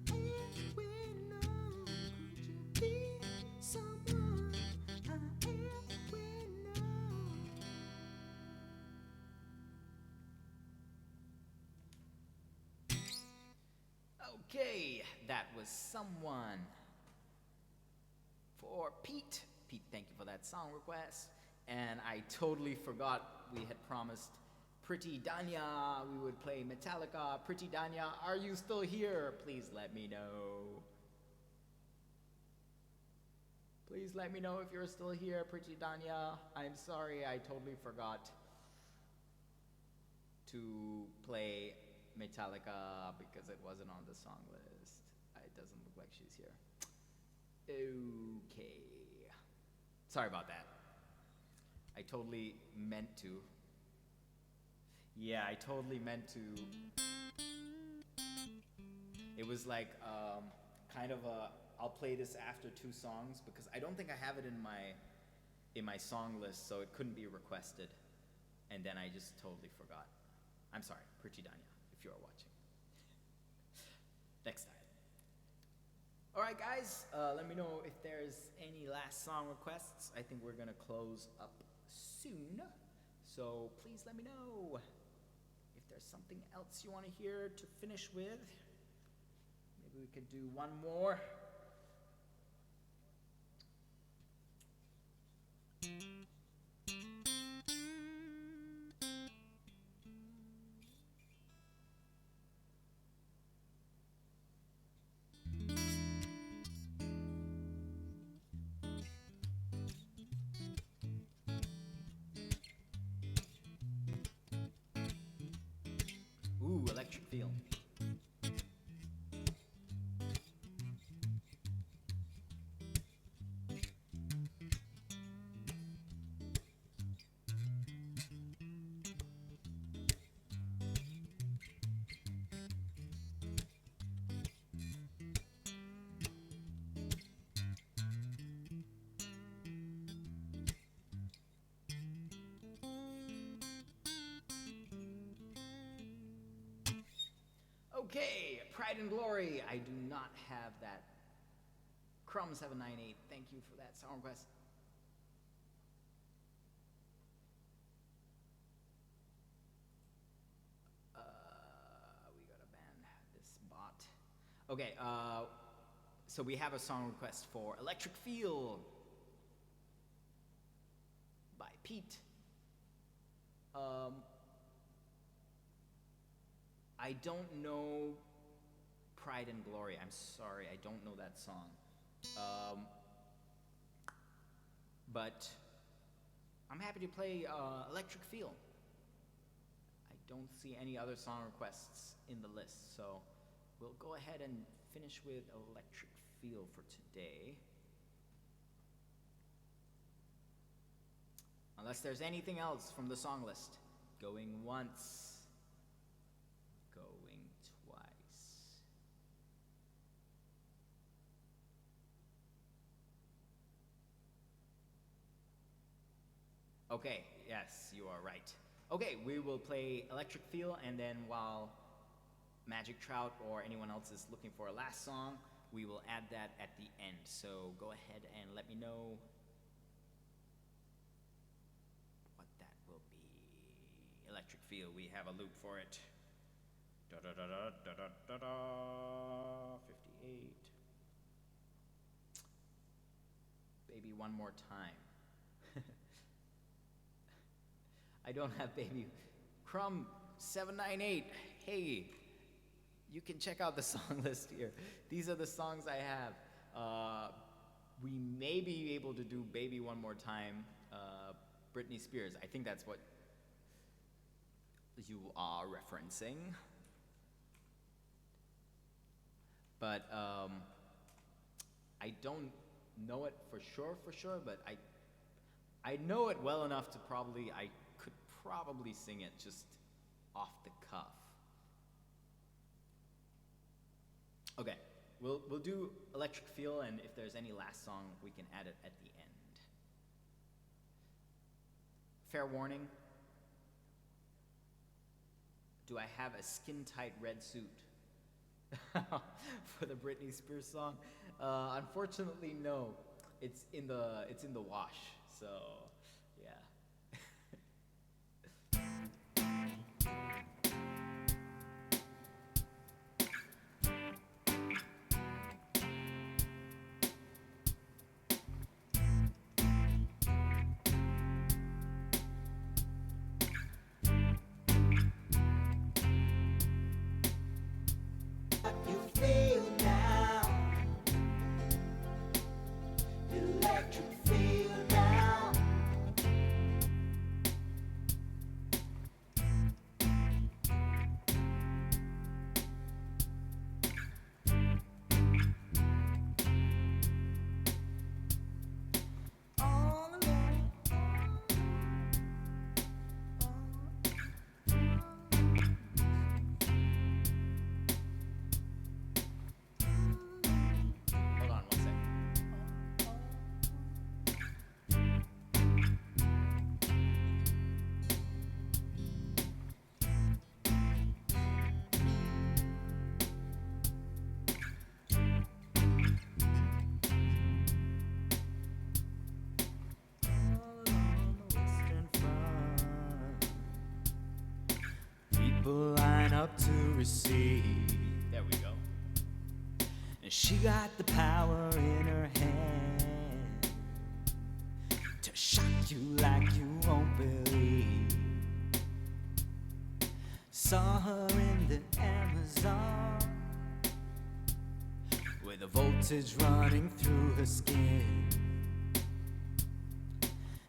I am waiting on? Could you be someone I am waiting on? Okay, that was Someone for Pete. Pete, thank you for that song request. And I totally forgot we had promised Pretty Danya we would play Metallica. Pretty Danya, are you still here? Please let me know. Please let me know if you're still here, Pretty Danya. I'm sorry, I totally forgot to play Metallica because it wasn't on the song list. It doesn't look like she's here. Okay. Sorry about that. I totally meant to. Yeah, I totally meant to. It was like kind of a I'll play this after 2 songs because I don't think I have it in my song list, so it couldn't be requested. And then I just totally forgot. I'm sorry, Pretty Danya, if you're watching. Next time. All right, guys, let me know if there's any last song requests. I think we're gonna close up soon, so please let me know if there's something else you want to hear to finish with. Maybe we could do one more. Ooh, Electric Feel. Okay, Pride and Glory. I do not have that. Crumb798, thank you for that song request. We gotta ban this bot. Okay, so we have a song request for Electric Feel by Pete. I don't know Pride and Glory. I'm sorry, I don't know that song. But I'm happy to play Electric Feel. I don't see any other song requests in the list, so we'll go ahead and finish with Electric Feel for today. Unless there's anything else from the song list. Going once. Going twice. Okay, yes, you are right. Okay, we will play Electric Feel, and then while Magic Trout or anyone else is looking for a last song, we will add that at the end. So go ahead and let me know what that will be. Electric Feel, we have a loop for it. Da da da da da da da da. 58. Baby One More Time. I don't have Baby. Crumb 798. Hey, you can check out the song list here. These are the songs I have. We may be able to do Baby One More Time, Britney Spears. I think that's what you are referencing. But I don't know it for sure, but I know it well enough to I could probably sing it just off the cuff. Okay, we'll do Electric Feel, and if there's any last song, we can add it at the end. Fair warning. Do I have a skin-tight red suit for the Britney Spears song? Unfortunately, no. It's in the wash. So, yeah. You feel now, electric feel now. All alone. Hold on one second. All along the Western Front, people line up to receive. There we go. And she got the power in her hand to shock you like you won't believe. Saw her in the Amazon with a voltage running through her skin,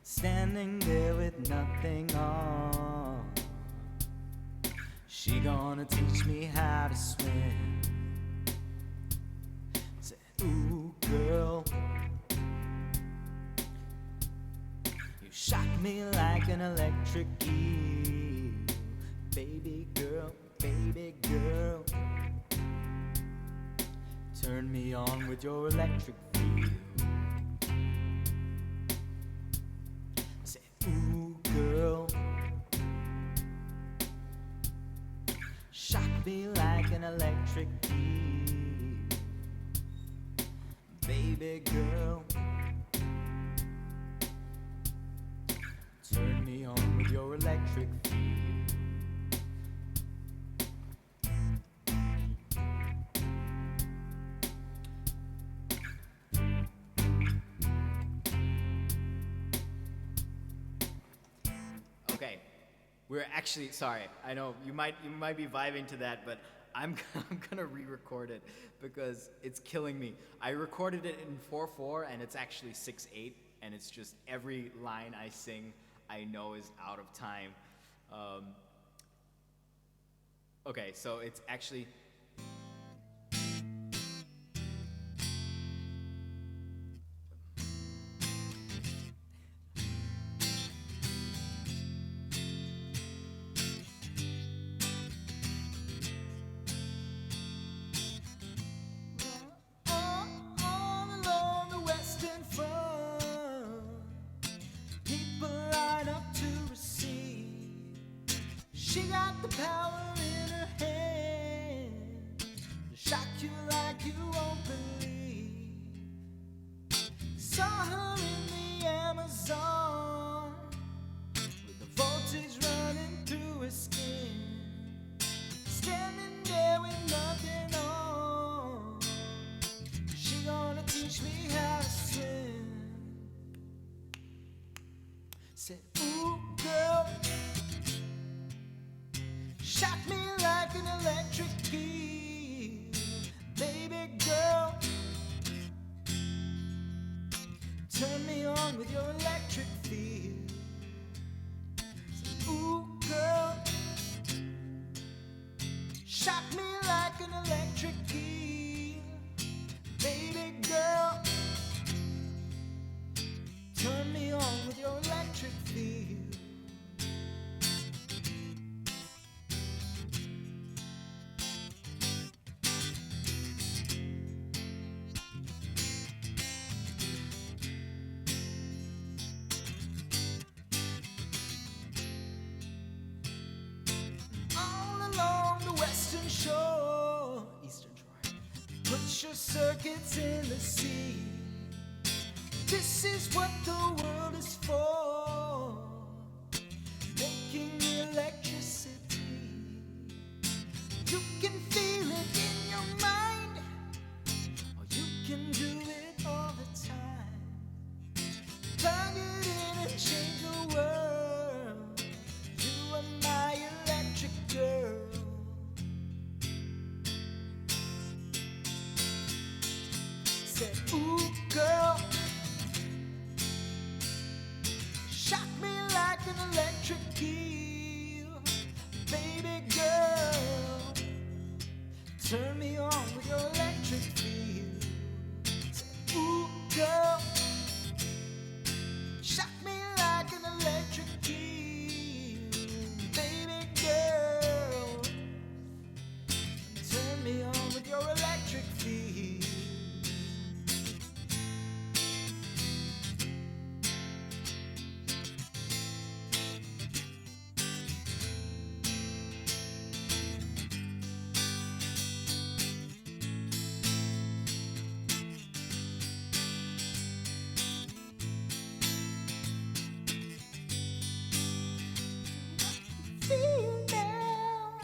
standing there with nothing on. She gonna teach me how to swim. Said, ooh, girl, you shock me like an electric eel. Baby girl, turn me on with your electric feel. Say, ooh, girl, shock me like an electric eel. Baby girl, turn me on with your electric feel. Okay, we're actually sorry. I know you might be vibing to that, but I'm gonna re-record it because it's killing me. I recorded it in 4/4 and it's actually 6/8, and it's just every line I sing I know is out of time. Okay, so it's actually. All along the Western Front, people line up to receive. She got the power in her hand shock you like you won't believe. Saw her in the Amazon with the voltage running through her skin, standing there with nothing on. She gonna teach me how to swim. Said, ooh, girl, shock me like an electric eel. Baby girl, turn me on with your electric feel. Said, ooh, girl, shock me like an electric eel. Baby girl, turn me on with your electric feel. All along the western shore, eastern shore, put your circuits in the sea. This is what the world is for, making electricity. You can feel it in your mind, or you can do it all the time. Plug it in and change the world. You are my electric girl. Said, ooh, girl, shock me like an electric eel. Baby girl, turn me on with your electric feel. Said, ooh, girl, shock me like an electric eel. Baby girl, turn me on with your electric feel. Feel now,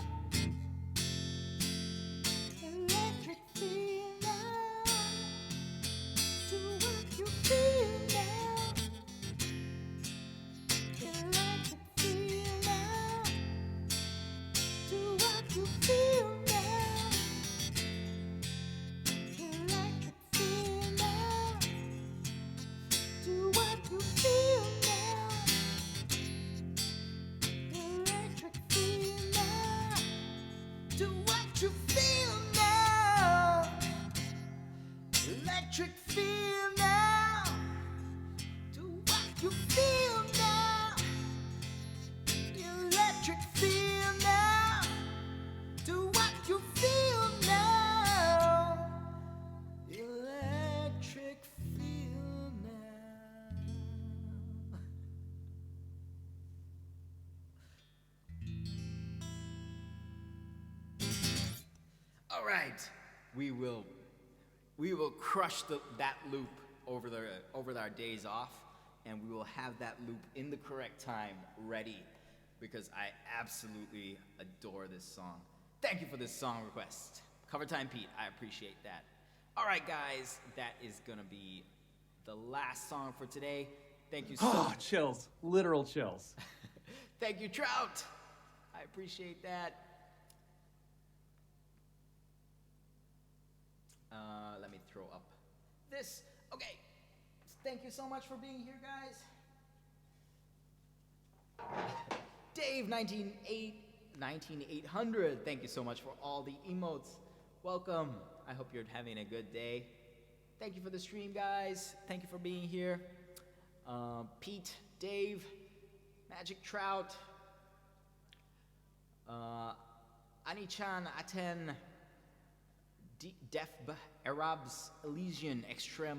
electric feel now. Do what you feel now, electric feel now. Do what you feel now, electric feel now. Do what you feel now. Electric feel now. Do what you feel now. Electric feel now. Do what you feel now. Electric feel now. Do what you feel now. Electric feel now. All right, we will crush that loop over our days off, and we will have that loop in the correct time ready, because I absolutely adore this song. Thank you for this song request, Cover Time Pete. I appreciate that. All right, guys, that is gonna be the last song for today. Thank you so Oh, much. chills. Literal chills. Thank you, Trout. I appreciate that. Let me throw up this. Okay. Thank you so much for being here, guys. Dave 19800. Thank you so much for all the emotes. Welcome. I hope you're having a good day. Thank you for the stream, guys. Thank you for being here. Pete, Dave, Magic Trout, Anichan, Aten, Defb, Arabs, Elysian, Extra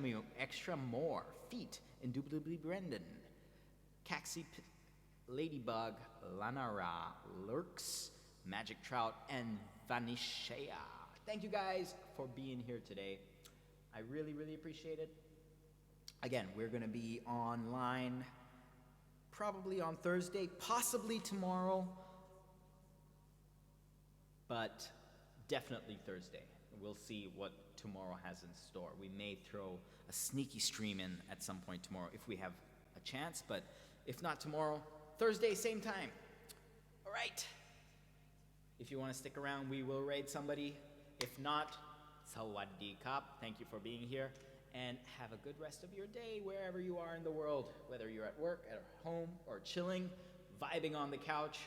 More, Feet, Indubitably Brendan, Caxi, Ladybug, Lanara, Lurks, Magic Trout, and Vanishea Thank you guys for being here today. I really, really appreciate it. Again, we're going to be online probably on Thursday, possibly tomorrow, but definitely Thursday. We'll see what tomorrow has in store. We may throw a sneaky stream in at some point tomorrow if we have a chance, but if not tomorrow, Thursday, same time. All right. If you want to stick around, we will raid somebody. If not, sawadee kap. Thank you for being here, and have a good rest of your day wherever you are in the world, whether you're at work, at home, or chilling, vibing on the couch,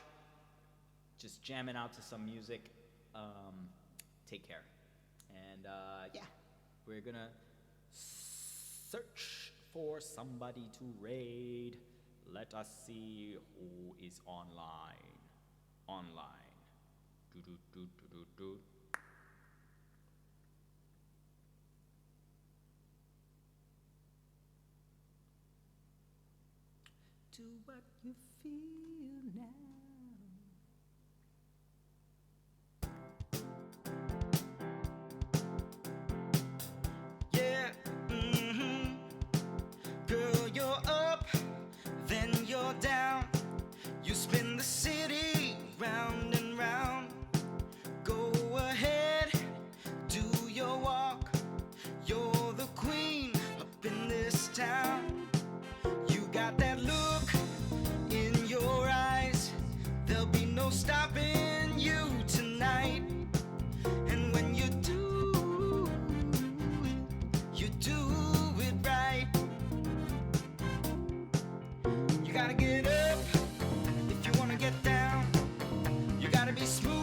just jamming out to some music. Take care. And yeah, we're gonna search for somebody to raid. Let us see who is online. Do do do do do do. Do what you feel now. Yeah, Girl, you're up, then you're down. You spin the city round and round. Go ahead, do your walk. You're the queen up in this town. You got that look in your eyes. There'll be no stopping you tonight. And when you do it right. You gotta get up if you wanna get down. You gotta be smooth